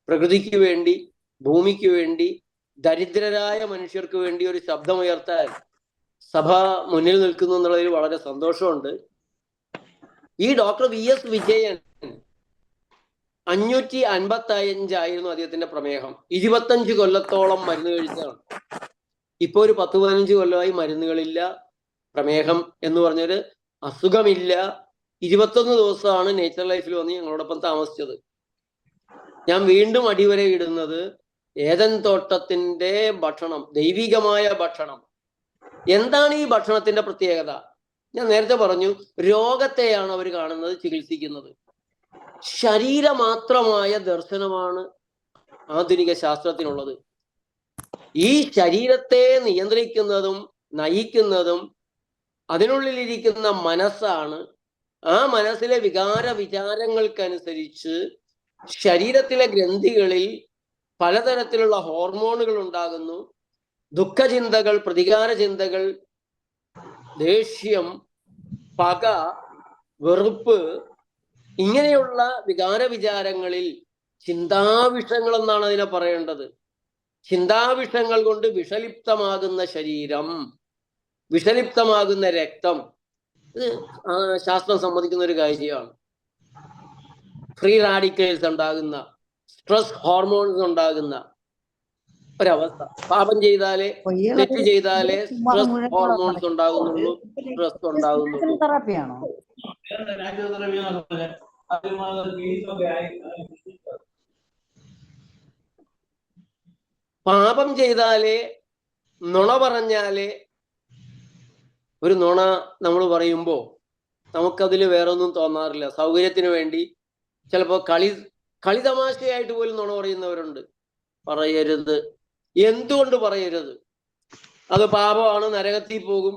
പ്രകൃതിക്ക് വേണ്ടി, ഭൂമിക്ക് വേണ്ടി, ദരിദ്രരായ മനുഷ്യർക്ക് വേണ്ടി ഒരു ശബ്ദമുയർത്താൻ സഭ മുന്നിൽ നിൽക്കുന്നു എന്നുള്ളതിൽ വളരെ സന്തോഷമുണ്ട്. ഈ ഡോക്ടർ VS വിജയൻ 555 ആയിരുന്നു അദ്ദേഹത്തിന്റെ പ്രമേഹം. 25 കൊല്ലത്തോളം മരുന്ന് കഴിച്ചതാണ്. ഇപ്പൊ ഒരു 10-15 കൊല്ലമായി മരുന്നുകളില്ല, പ്രമേഹം എന്ന് പറഞ്ഞൊരു അസുഖമില്ല. 21 ദിവസമാണ് നേച്ചർ ലൈഫിൽ വന്ന് ഞങ്ങളോടൊപ്പം താമസിച്ചത്. ഞാൻ വീണ്ടും അടിവരെ ഇടുന്നത് ഏദൻ തോട്ടത്തിന്റെ ഭക്ഷണം, ദൈവികമായ ഭക്ഷണം. എന്താണ് ഈ ഭക്ഷണത്തിന്റെ പ്രത്യേകത? ഞാൻ നേരത്തെ പറഞ്ഞു, രോഗത്തെയാണ് അവർ കാണുന്നത്, ചികിത്സിക്കുന്നത്. ശരീരമാത്രമായ ദർശനമാണ് ആധുനിക ശാസ്ത്രത്തിനുള്ളത്. ഈ ശരീരത്തെ നിയന്ത്രിക്കുന്നതും നയിക്കുന്നതും അതിനുള്ളിലിരിക്കുന്ന മനസ്സാണ്. ആ മനസ്സിലെ വിചാരങ്ങൾക്കനുസരിച്ച് ശരീരത്തിലെ ഗ്രന്ഥികളിൽ പലതരത്തിലുള്ള ഹോർമോണുകൾ ഉണ്ടാകുന്നു. ദുഃഖചിന്തകൾ, പ്രതികാര ചിന്തകൾ, ദേഷ്യം, പക, വെറുപ്പ്, ഇങ്ങനെയുള്ള വിചാരങ്ങളിൽ ചിന്താവിഷങ്ങൾ എന്നാണ് അതിനെ പറയേണ്ടത്. ചിന്താവിഷങ്ങൾ കൊണ്ട് വിഷലിപ്തമാകുന്ന ശരീരം, വിഷലിപ്തമാകുന്ന രക്തം, ഇത് ശാസ്ത്രം സമ്മതിക്കുന്ന ഒരു കാര്യമാണ്. ഫ്രീ റാഡിക്കൽസ് ഉണ്ടാകുന്ന, സ്ട്രെസ് ഹോർമോൺസ് ഉണ്ടാകുന്ന ഒരവസ്ഥ. പാപം ചെയ്താലേ, തെറ്റ് ചെയ്താലേ സ്ട്രെസ് ഹോർമോൺസ് ഉണ്ടാകുന്നുള്ളൂ, സ്ട്രെസ് ഉണ്ടാകുന്നുള്ളൂ. പാപം ചെയ്താലേ, നുണ പറഞ്ഞാലേ, ഒരു നുണ നമ്മൾ പറയുമ്പോൾ നമുക്കതിൽ വേറെ ഒന്നും തോന്നാറില്ല. സൗകര്യത്തിന് വേണ്ടി ചിലപ്പോൾ കളി തമാശയായിട്ട് പോലും നുണ പറയുന്നവരുണ്ട്. പറയരുത്. എന്തുകൊണ്ട് പറയരുത്? അത് പാപമാണ്, നരകത്തിൽ പോകും.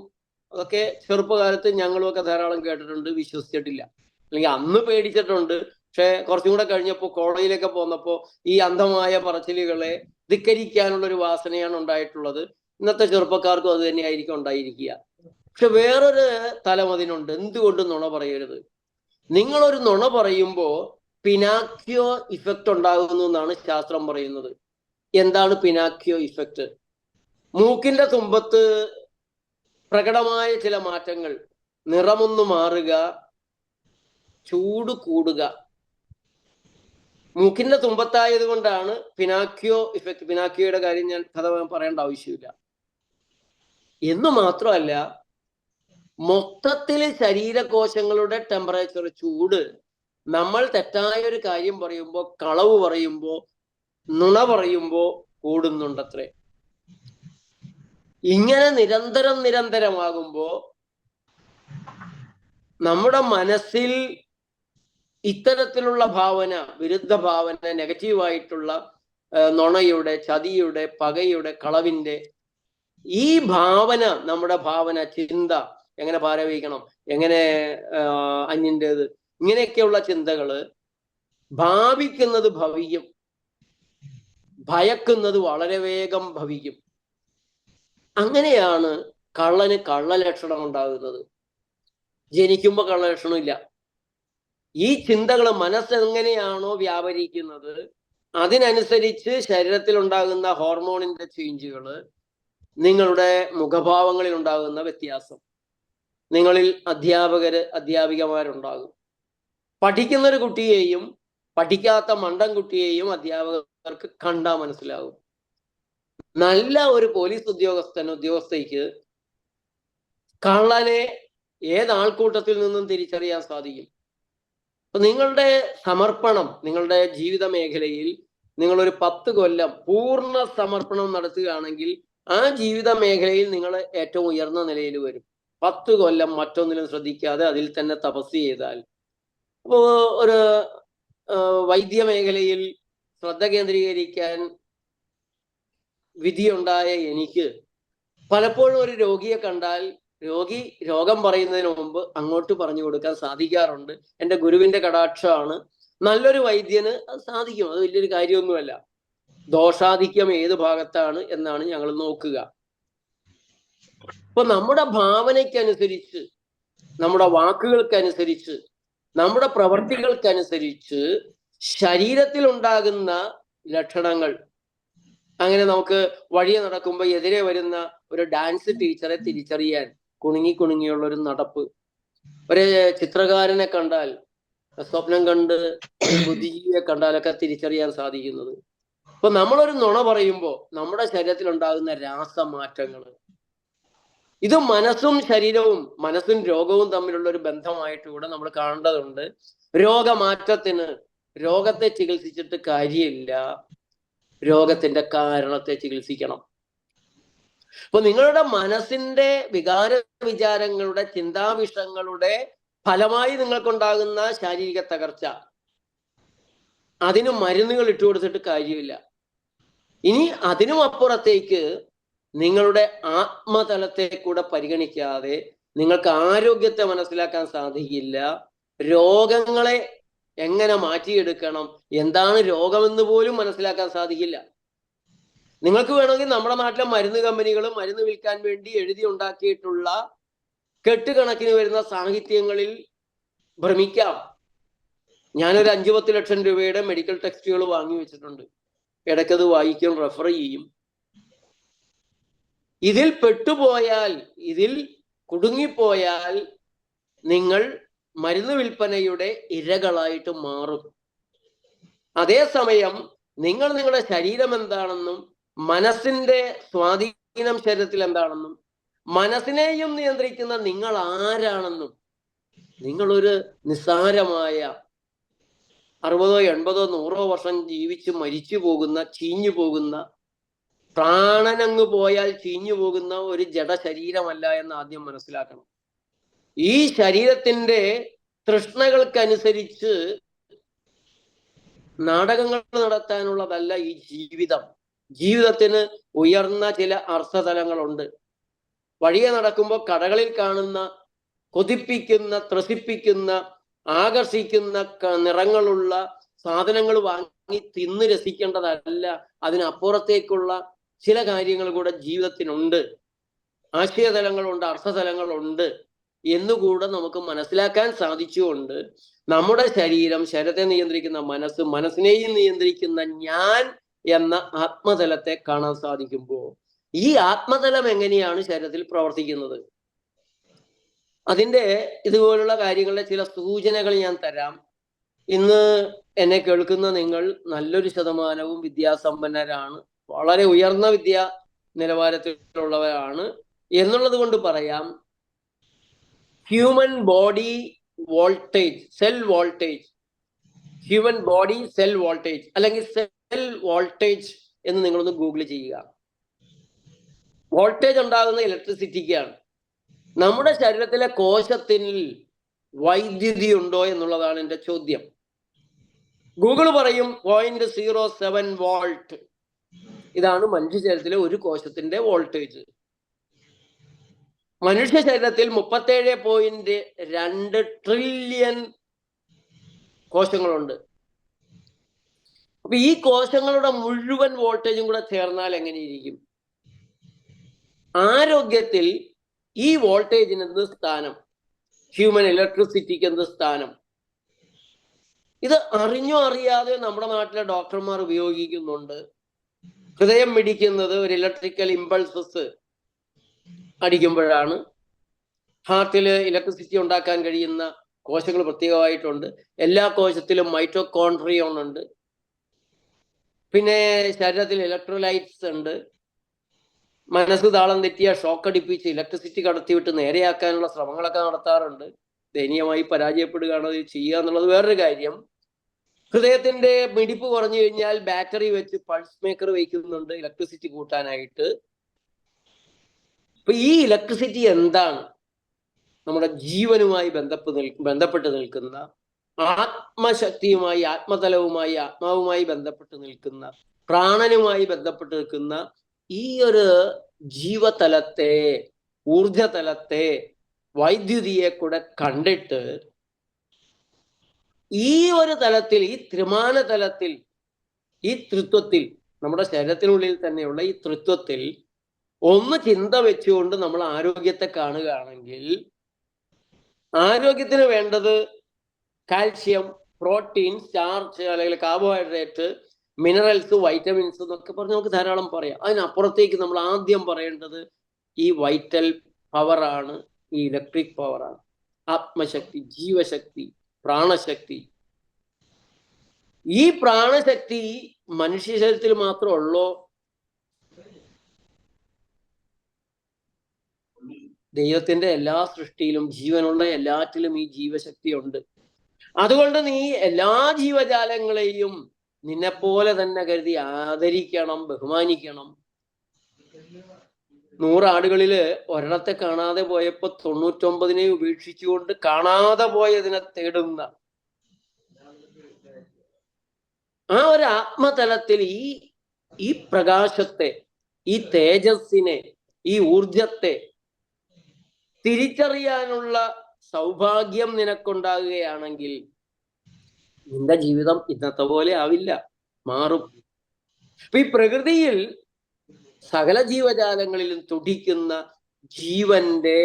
അതൊക്കെ ചെറുപ്പകാലത്ത് ഞങ്ങളുമൊക്കെ ധാരാളം കേട്ടിട്ടുണ്ട്, വിശ്വസിച്ചിട്ടില്ല. അല്ലെങ്കിൽ അന്ന് പേടിച്ചിട്ടുണ്ട്. പക്ഷെ കുറച്ചും കൂടെ കഴിഞ്ഞപ്പോൾ, കോളേജിലൊക്കെ പോന്നപ്പോൾ ഈ അന്ധമായ പറച്ചിലുകളെ ധിക്കരിക്കാനുള്ള ഒരു വാസനയാണ് ഉണ്ടായിട്ടുള്ളത്. ഇന്നത്തെ ചെറുപ്പക്കാർക്കും അത് തന്നെയായിരിക്കും ഉണ്ടായിരിക്കുക. പക്ഷെ വേറൊരു തലം അതിനുണ്ട്. എന്തുകൊണ്ട് നുണ പറയരുത്? നിങ്ങളൊരു നുണ പറയുമ്പോൾ പിനാക്യോ ഇഫക്റ്റ് ഉണ്ടാകുന്നു എന്നാണ് ശാസ്ത്രം പറയുന്നത്. എന്താണ് പിനാക്യോ ഇഫക്റ്റ്? മൂക്കിന്റെ തുമ്പത്ത് പ്രകടമായ ചില മാറ്റങ്ങൾ, നിറമൊന്നു മാറുക, ചൂട് കൂടുക. മൂക്കിന്റെ തുമ്പത്തായത് കൊണ്ടാണ് പിനാക്കിയോ ഇഫക്റ്റ്. പിനാക്കിയോയുടെ കാര്യം ഞാൻ കഥ പറയേണ്ട ആവശ്യമില്ല. എന്ന് മാത്രമല്ല, മൊത്തത്തിൽ ശരീരകോശങ്ങളുടെ ടെമ്പറേച്ചർ, ചൂട്, നമ്മൾ തെറ്റായ ഒരു കാര്യം പറയുമ്പോൾ, കളവ് പറയുമ്പോൾ, നുണ പറയുമ്പോൾ കൂടുന്നുണ്ടത്രേ. ഇങ്ങനെ നിരന്തരമാകുമ്പോ നമ്മുടെ മനസ്സിൽ ഇത്തരത്തിലുള്ള ഭാവന, വിരുദ്ധ ഭാവന, നെഗറ്റീവായിട്ടുള്ള നുണയുടെ, ചതിയുടെ, പകയുടെ, കളവിന്റെ ഈ ഭാവന, നമ്മുടെ ഭാവന, ചിന്ത, എങ്ങനെ പാരവഹിക്കണം, എങ്ങനെ അന്യൻ്റേത്, ഇങ്ങനെയൊക്കെയുള്ള ചിന്തകള് ഭാവിക്കുന്നത് ഭവിക്കും, ഭയക്കുന്നത് വളരെ വേഗം ഭവിക്കും. അങ്ങനെയാണ് കള്ളന് കള്ളലക്ഷണം ഉണ്ടാകുന്നത്. ജനിക്കുമ്പോ കള്ളലക്ഷണം ഇല്ല. ഈ ചിന്തകൾ മനസ്സെങ്ങനെയാണോ വ്യാപരിക്കുന്നത് അതിനനുസരിച്ച് ശരീരത്തിൽ ഉണ്ടാകുന്ന ഹോർമോണിന്റെ ചേഞ്ചുകള്, നിങ്ങളുടെ മുഖഭാവങ്ങളിൽ ഉണ്ടാകുന്ന വ്യത്യാസം, നിങ്ങളിൽ അധ്യാപികമാരുണ്ടാകും. പഠിക്കുന്നൊരു കുട്ടിയെയും പഠിക്കാത്ത മണ്ടൻ കുട്ടിയെയും അധ്യാപകർക്ക് കണ്ടാൽ മനസ്സിലാകും. നല്ല ഒരു പോലീസ് ഉദ്യോഗസ്ഥയ്ക്ക് കള്ളനെ ഏതാൾക്കൂട്ടത്തിൽ നിന്നും തിരിച്ചറിയാൻ സാധിക്കും. അപ്പൊ നിങ്ങളുടെ സമർപ്പണം, നിങ്ങളുടെ ജീവിത മേഖലയിൽ നിങ്ങളൊരു 10 കൊല്ലം പൂർണ്ണ സമർപ്പണം നടത്തുകയാണെങ്കിൽ ആ ജീവിത മേഖലയിൽ നിങ്ങൾ ഏറ്റവും ഉയർന്ന നിലയിൽ വരും. 10 കൊല്ലം മറ്റൊന്നിലും ശ്രദ്ധിക്കാതെ അതിൽ തന്നെ തപസ് ചെയ്താൽ. അപ്പോ ഒരു വൈദ്യ മേഖലയിൽ ശ്രദ്ധ കേന്ദ്രീകരിക്കാൻ വിധിയുണ്ടായ എനിക്ക് പലപ്പോഴും ഒരു രോഗിയെ കണ്ടാൽ രോഗി രോഗം പറയുന്നതിന് മുമ്പ് അങ്ങോട്ട് പറഞ്ഞു കൊടുക്കാൻ സാധിക്കാറുണ്ട്. എൻ്റെ ഗുരുവിന്റെ കടാക്ഷമാണ്. നല്ലൊരു വൈദ്യന് അത് സാധിക്കും, അത് വലിയൊരു കാര്യമൊന്നുമല്ല. ദോഷാധിക്യം ഏത് ഭാഗത്താണ് എന്നാണ് ഞങ്ങൾ നോക്കുക. അപ്പൊ നമ്മുടെ ഭാവനയ്ക്കനുസരിച്ച്, നമ്മുടെ വാക്കുകൾക്കനുസരിച്ച്, നമ്മുടെ പ്രവർത്തികൾക്കനുസരിച്ച് ശരീരത്തിൽ ഉണ്ടാകുന്ന ലക്ഷണങ്ങൾ, അങ്ങനെ നമുക്ക് വഴിയെ നടക്കുമ്പോൾ എതിരെ വരുന്ന ഒരു ഡാൻസ് ടീച്ചറെ തിരിച്ചറിയാൻ കുണുങ്ങിയുള്ള ഒരു നടപ്പ്, ഒരു ചിത്രകാരനെ കണ്ടാൽ, സ്വപ്നം കണ്ട് ബുദ്ധിജീവിയെ കണ്ടാലൊക്കെ തിരിച്ചറിയാൻ സാധിക്കുന്നത്. അപ്പൊ നമ്മളൊരു നുണ പറയുമ്പോൾ നമ്മുടെ ശരീരത്തിൽ ഉണ്ടാകുന്ന രാസമാറ്റങ്ങൾ, ഇത് മനസ്സും ശരീരവും, മനസ്സും രോഗവും തമ്മിലുള്ള ഒരു ബന്ധമായിട്ട് കൂടെ നമ്മൾ കാണേണ്ടതുണ്ട്. രോഗമാറ്റത്തിന് രോഗത്തെ ചികിത്സിച്ചിട്ട് കാര്യമില്ല, രോഗത്തിന്റെ കാരണത്തെ ചികിത്സിക്കണം. അപ്പൊ നിങ്ങളുടെ മനസ്സിന്റെ വികാര വിചാരങ്ങളുടെ, ചിന്താവിഷങ്ങളുടെ ഫലമായി നിങ്ങൾക്കുണ്ടാകുന്ന ശാരീരിക തകർച്ച, അതിന് മരുന്നുകൾ ഇട്ടുകൊടുത്തിട്ട് കാര്യമില്ല. ഇനി അതിനും അപ്പുറത്തേക്ക് നിങ്ങളുടെ ആത്മതലത്തെ കൂടെ പരിഗണിക്കാതെ നിങ്ങൾക്ക് ആരോഗ്യത്തെ മനസ്സിലാക്കാൻ സാധിക്കില്ല. രോഗങ്ങളെ എങ്ങനെ മാറ്റിയെടുക്കണം, എന്താണ് രോഗമെന്ന് പോലും മനസ്സിലാക്കാൻ സാധിക്കില്ല. നിങ്ങൾക്ക് വേണമെങ്കിൽ നമ്മുടെ നാട്ടിലെ മരുന്ന് കമ്പനികൾ മരുന്ന് വിൽക്കാൻ വേണ്ടി എഴുതി ഉണ്ടാക്കിയിട്ടുള്ള കെട്ടുകണക്കിന് വരുന്ന സാഹിത്യങ്ങളിൽ ഭ്രമിക്കാം. ഞാനൊരു 5-10 ലക്ഷം രൂപയുടെ മെഡിക്കൽ ടെക്സ്റ്റുകൾ വാങ്ങി വെച്ചിട്ടുണ്ട്. ഇടയ്ക്കത് വായിക്കും, റെഫർ ചെയ്യും. ഇതിൽ പെട്ടുപോയാൽ, ഇതിൽ കുടുങ്ങിപ്പോയാൽ നിങ്ങൾ മരുന്ന് വിൽപ്പനയുടെ ഇരകളായിട്ട് മാറും. അതേസമയം നിങ്ങൾ നിങ്ങളുടെ ശരീരം എന്താണെന്നും മനസ്സിന്റെ സ്വാധീനം ശരീരത്തിൽ എന്താണെന്നും മനസ്സിനെയും നിയന്ത്രിക്കുന്ന നിങ്ങൾ ആരാണെന്നും, നിങ്ങളൊരു നിസ്സാരമായ 60, 80, 100 വർഷം ജീവിച്ച് മരിച്ചു പോകുന്ന, ചീഞ്ഞു പോകുന്ന, പ്രാണനങ്ങ് പോയാൽ ചീഞ്ഞു പോകുന്ന ഒരു ജഡശരീരമല്ല എന്ന് ആദ്യം മനസ്സിലാക്കണം. ഈ ശരീരത്തിന്റെ തൃഷ്ണകൾക്കനുസരിച്ച് നാടകങ്ങൾ നടത്താനുള്ളതല്ല ഈ ജീവിതം. ജീവിതത്തിന് ഉയർന്ന ചില അർത്ഥതലങ്ങളുണ്ട്. വഴിയെ നടക്കുമ്പോൾ കടകളിൽ കാണുന്ന കൊതിപ്പിക്കുന്ന, ത്രസിപ്പിക്കുന്ന, ആകർഷിക്കുന്ന നിറങ്ങളുള്ള സാധനങ്ങൾ വാങ്ങി തിന്ന് രസിക്കേണ്ടതല്ല. അതിനപ്പുറത്തേക്കുള്ള ചില കാര്യങ്ങൾ കൂടെ ജീവിതത്തിനുണ്ട്. ആശയതലങ്ങളുണ്ട്, അർത്ഥതലങ്ങളുണ്ട് എന്നുകൂടെ നമുക്ക് മനസ്സിലാക്കാൻ സാധിച്ചുകൊണ്ട് നമ്മുടെ ശരീരത്തെ നിയന്ത്രിക്കുന്ന മനസ്സ്, മനസ്സിനെയും നിയന്ത്രിക്കുന്ന ഞാൻ എന്ന ആത്മതലത്തെ കാണാൻ സാധിക്കുമ്പോൾ, ഈ ആത്മതലം എങ്ങനെയാണ് ശരീരത്തിൽ പ്രവർത്തിക്കുന്നത്, അതിൻ്റെ ഇതുപോലുള്ള കാര്യങ്ങളുടെ ചില സൂചനകൾ ഞാൻ തരാം. ഇന്ന് എന്നെ കേൾക്കുന്ന നിങ്ങൾ നല്ലൊരു ശതമാനവും വിദ്യാസമ്പന്നരാണ്, വളരെ ഉയർന്ന വിദ്യാ നിലവാരത്തിലുള്ളവരാണ് എന്നുള്ളത് കൊണ്ട് പറയാം, human body voltage, cell voltage, human body cell voltage അല്ലെങ്കിൽ സെൽ വോൾട്ടേജ് എന്ന് നിങ്ങളൊന്ന് ഗൂഗിൾ ചെയ്യുക. വോൾട്ടേജ് ഉണ്ടാകുന്ന ഇലക്ട്രിസിറ്റിക്കാണ്. നമ്മുടെ ശരീരത്തിലെ കോശത്തിൽ വൈദ്യുതി ഉണ്ടോ എന്നുള്ളതാണ് എൻ്റെ ചോദ്യം. ഗൂഗിൾ പറയും 0.07 വോൾട്ട്. ഇതാണ് മനുഷ്യ ശരീരത്തിലെ ഒരു കോശത്തിന്റെ വോൾട്ടേജ്. മനുഷ്യ ശരീരത്തിൽ 37.2 ട്രില്യൺ കോശങ്ങളുണ്ട്. അപ്പൊ ഈ കോശങ്ങളുടെ മുഴുവൻ വോൾട്ടേജും കൂടെ ചേർന്നാൽ എങ്ങനെയിരിക്കും? ആരോഗ്യത്തിൽ ഈ വോൾട്ടേജിന് എന്ത് സ്ഥാനം? ഹ്യൂമൻ ഇലക്ട്രിസിറ്റിക്ക് എന്ത് സ്ഥാനം? ഇത് അറിഞ്ഞോ അറിയാതെ നമ്മുടെ നാട്ടിലെ ഡോക്ടർമാർ ഉപയോഗിക്കുന്നുണ്ട്. ഹൃദയം മിടിക്കുന്നത് ഒരു ഇലക്ട്രിക്കൽ ഇമ്പൾസസ് അടിക്കുമ്പോഴാണ്. ഹാർട്ടിൽ ഇലക്ട്രിസിറ്റി ഉണ്ടാക്കാൻ കഴിയുന്ന കോശങ്ങൾ പ്രത്യേകമായിട്ടുണ്ട്. എല്ലാ കോശത്തിലും മൈറ്റോകോൺട്രിയോൺ ഉണ്ട്. പിന്നെ ശരീരത്തിൽ ഇലക്ട്രോലൈറ്റ്സ് ഉണ്ട്. മനസ്സ് താളം തെറ്റിയ ഷോക്ക് അടിപ്പിച്ച് ഇലക്ട്രിസിറ്റി കടത്തിവിട്ട് നേരെയാക്കാനുള്ള ശ്രമങ്ങളൊക്കെ നടത്താറുണ്ട്. ദയനീയമായി പരാജയപ്പെടുകയാണ് അത് ചെയ്യുക എന്നുള്ളത് വേറൊരു കാര്യം. ഹൃദയത്തിന്റെ മിടിപ്പ് കുറഞ്ഞു കഴിഞ്ഞാൽ ബാറ്ററി വെച്ച് പൾസ് മേക്കർ വയ്ക്കുന്നുണ്ട് ഇലക്ട്രിസിറ്റി കൂട്ടാനായിട്ട്. അപ്പൊ ഈ ഇലക്ട്രിസിറ്റി എന്താണ്? നമ്മുടെ ജീവനുമായി ബന്ധപ്പെട്ട് നിൽക്കുന്ന, ആത്മശക്തിയുമായി, ആത്മതലവുമായി, ആത്മാവുമായി ബന്ധപ്പെട്ട് നിൽക്കുന്ന, പ്രാണനുമായി ബന്ധപ്പെട്ട് നിൽക്കുന്ന ഈ ഒരു ജീവതലത്തെ, ഊർജതലത്തെ, വൈദ്യുതിയെ കൂടെ കണ്ടിട്ട് ഈ ഒരു തലത്തിൽ, ഈ ത്രിമാന തലത്തിൽ, ഈ തൃത്വത്തിൽ, നമ്മുടെ ശരീരത്തിനുള്ളിൽ തന്നെയുള്ള ഈ തൃത്വത്തിൽ ഒന്ന് ചിന്ത വെച്ചുകൊണ്ട് നമ്മൾ ആരോഗ്യത്തെ കാണുകയാണെങ്കിൽ, ആരോഗ്യത്തിന് വേണ്ടത് കാൽഷ്യം, പ്രോട്ടീൻ, സ്റ്റാർച്ച് അല്ലെങ്കിൽ കാർബോഹൈഡ്രേറ്റ്, മിനറൽസ്, വൈറ്റമിൻസ് എന്നൊക്കെ പറഞ്ഞ് നമുക്ക് ധാരാളം പറയാം. അതിനപ്പുറത്തേക്ക് നമ്മൾ ആദ്യം പറയേണ്ടത് ഈ വൈറ്റൽ പവറാണ്, ഈ ഇലക്ട്രിക് പവറാണ്, ആത്മശക്തി, ജീവശക്തി, പ്രാണശക്തി. ഈ പ്രാണശക്തി മനുഷ്യ ശരീരത്തിൽ മാത്രമുള്ളോ? ദൈവത്തിന്റെ എല്ലാ സൃഷ്ടിയിലും, ജീവനുള്ള എല്ലാറ്റിലും ഈ ജീവശക്തി ഉണ്ട്. അതുകൊണ്ട് നീ എല്ലാ ജീവജാലങ്ങളെയും നിന്നെപ്പോലെ തന്നെ കരുതി ആദരിക്കണം, ബഹുമാനിക്കണം. 100 ആടുകളില് ഒരെണ്ണത്തെ കാണാതെ പോയപ്പോ 99 ഉപേക്ഷിച്ചുകൊണ്ട് കാണാതെ പോയതിനെ തേടുന്ന ആ ഒരു ആത്മതലത്തിൽ ഈ പ്രകാശത്തെ, ഈ തേജസ്സിനെ, ഈ ഊർജത്തെ തിരിച്ചറിയാനുള്ള സൗഭാഗ്യം നിനക്കുണ്ടാകുകയാണെങ്കിൽ നിന്റെ ജീവിതം ഇന്നത്തെ പോലെ ആവില്ല, മാറും. അപ്പൊ ഈ പ്രകൃതിയിൽ സകല ജീവജാലങ്ങളിലും തുടിക്കുന്ന ജീവന്റെ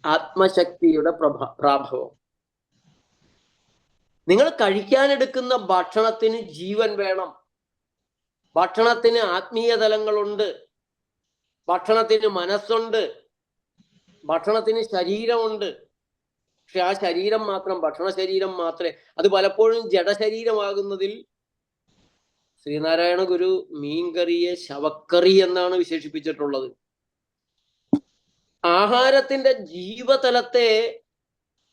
ആത്മശക്തിയുടെ പ്രാഭവം. നിങ്ങൾ കഴിക്കാനെടുക്കുന്ന ഭക്ഷണത്തിന് ജീവൻ വേണം. ഭക്ഷണത്തിന് ആത്മീയ തലങ്ങളുണ്ട്, ഭക്ഷണത്തിന് മനസ്സുണ്ട്, ഭക്ഷണത്തിന് ശരീരമുണ്ട്. പക്ഷെ ആ ശരീരം മാത്രം, ഭക്ഷണ ശരീരം മാത്രമേ, അത് പലപ്പോഴും ജഡശരീരമാകുന്നതിൽ ശ്രീനാരായണ ഗുരു മീൻകറിയെ ശവക്കറി എന്നാണ് വിശേഷിപ്പിച്ചിട്ടുള്ളത്. ആഹാരത്തിന്റെ ജീവതലത്തെ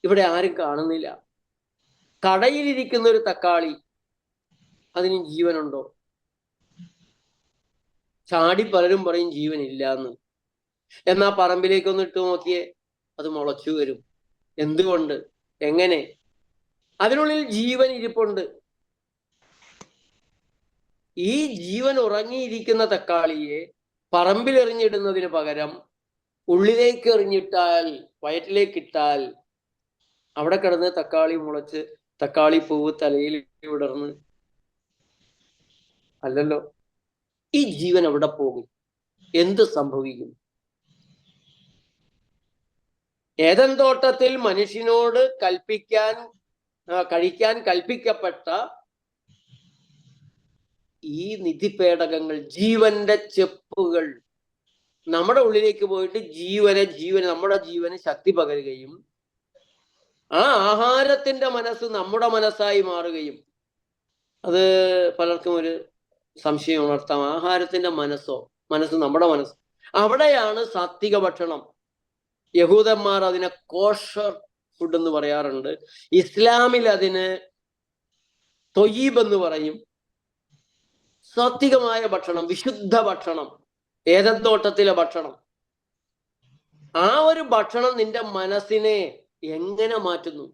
ഇവിടെ ആരും കാണുന്നില്ല. കടയിലിരിക്കുന്ന ഒരു തക്കാളി, അതിന് ജീവനുണ്ടോ? ചാടി പലരും പറയും ജീവനില്ല എന്ന്. എന്നാ പറമ്പിലേക്കൊന്ന് ഇട്ട് നോക്കിയേ, അത് മുളച്ചു വരും. എന്തുകൊണ്ട്? എങ്ങനെ? അതിനുള്ളിൽ ജീവൻ ഇരിപ്പുണ്ട്. ഈ ജീവൻ ഉറങ്ങിയിരിക്കുന്ന തക്കാളിയെ പറമ്പിൽ എറിഞ്ഞിടുന്നതിന് പകരം ഉള്ളിലേക്ക് എറിഞ്ഞിട്ടാൽ, വയറ്റിലേക്കിട്ടാൽ അവിടെ കിടന്ന് തക്കാളി മുളച്ച് തക്കാളി പൂവ് തലയിൽ വിടർന്ന്, അല്ലല്ലോ. ഈ ജീവൻ എവിടെ പോകും? എന്ത് സംഭവിക്കും? ഏദൻ തോട്ടത്തിൽ മനുഷ്യനോട് കഴിക്കാൻ കൽപ്പിക്കപ്പെട്ട ഈ നിധിപേടകങ്ങൾ, ജീവന്റെ ചെപ്പുകൾ നമ്മുടെ ഉള്ളിലേക്ക് പോയിട്ട് ജീവന് നമ്മുടെ ജീവന് ശക്തി പകരുകയും ആ ആഹാരത്തിന്റെ മനസ്സ് നമ്മുടെ മനസ്സായി മാറുകയും, അത് പലർക്കും ഒരു സംശയം ഉണർത്താം. ആഹാരത്തിന്റെ മനസ്സ് നമ്മുടെ മനസ്സ്, അവിടെയാണ് സാത്വിക ഭക്ഷണം. യഹൂദന്മാർ അതിനെ കോഷർ ഫുഡ് എന്ന് പറയാറുണ്ട്. ഇസ്ലാമിൽ അതിന് തൊയ്യീബ് എന്ന് പറയും. സാത്വികമായ ഭക്ഷണം, വിശുദ്ധ ഭക്ഷണം, ഏദന്തോട്ടത്തിലെ ഭക്ഷണം. ആ ഒരു ഭക്ഷണം നിന്റെ മനസ്സിനെ എങ്ങനെ മാറ്റുന്നു?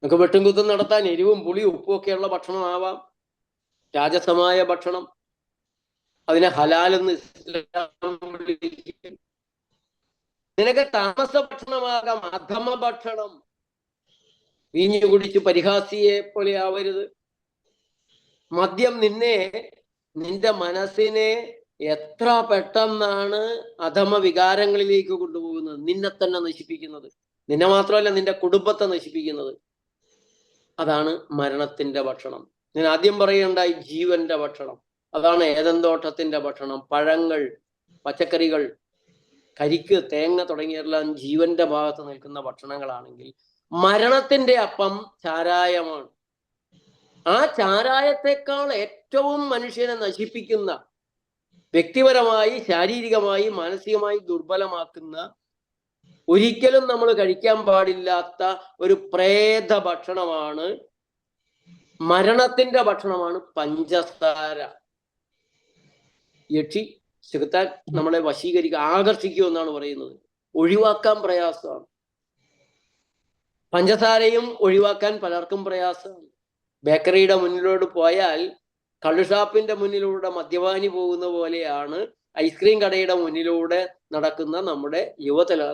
നമുക്ക് വെട്ടും കുത്തും നടത്താൻ എരിവും പുളിയും ഉപ്പും ഒക്കെയുള്ള ഭക്ഷണം ആവാം. രാജസമായ ഭക്ഷണം, അതിനെ ഹലാലെന്ന് നിനക്ക് താമസ ഭക്ഷണമാകാം. അധമ ഭക്ഷണം, വീഞ്ഞു കുടിച്ച് പരിഹാസിയെ പോലെ ആവരുത്. മദ്യം നിന്റെ മനസ്സിനെ എത്ര പെട്ടെന്നാണ് അധമ വികാരങ്ങളിലേക്ക് കൊണ്ടുപോകുന്നത്, നിന്നെ തന്നെ നശിപ്പിക്കുന്നത്. നിന്നെ മാത്രമല്ല, നിന്റെ കുടുംബത്തെ നശിപ്പിക്കുന്നത്. അതാണ് മരണത്തിന്റെ ഭക്ഷണം. ഞാൻ ആദ്യം പറയുകയുണ്ടായി, ജീവന്റെ ഭക്ഷണം. അതാണ് ഏദന്തോട്ടത്തിന്റെ ഭക്ഷണം. പഴങ്ങൾ, പച്ചക്കറികൾ, കരിക്ക്, തേങ്ങ തുടങ്ങിയെല്ലാം ജീവന്റെ ഭാഗത്ത് നിൽക്കുന്ന ഭക്ഷണങ്ങളാണെങ്കിൽ, മരണത്തിന്റെ അപ്പം ചാരായമാണ്. ആ ചാരായത്തെക്കാൾ ഏറ്റവും മനുഷ്യനെ നശിപ്പിക്കുന്ന, വ്യക്തിപരമായി, ശാരീരികമായി, മാനസികമായി ദുർബലമാക്കുന്ന, ഒരിക്കലും നമ്മൾ കഴിക്കാൻ പാടില്ലാത്ത ഒരു പ്രേത ഭക്ഷണമാണ്, മരണത്തിന്റെ ഭക്ഷണമാണ് പഞ്ചസാര. യക്ഷി ചെകുത്താൻ നമ്മളെ വശീകരിക്കുക, ആകർഷിക്കുക എന്നാണ് പറയുന്നത്. ഒഴിവാക്കാൻ പ്രയാസമാണ്. പഞ്ചസാരയും ഒഴിവാക്കാൻ പലർക്കും പ്രയാസമാണ്. ബേക്കറിയുടെ മുന്നിലോട്ട് പോയാൽ കള്ളുഷാപ്പിന്റെ മുന്നിലൂടെ മദ്യപാനി പോകുന്ന പോലെയാണ് ഐസ്ക്രീം കടയുടെ മുന്നിലൂടെ നടക്കുന്ന നമ്മുടെ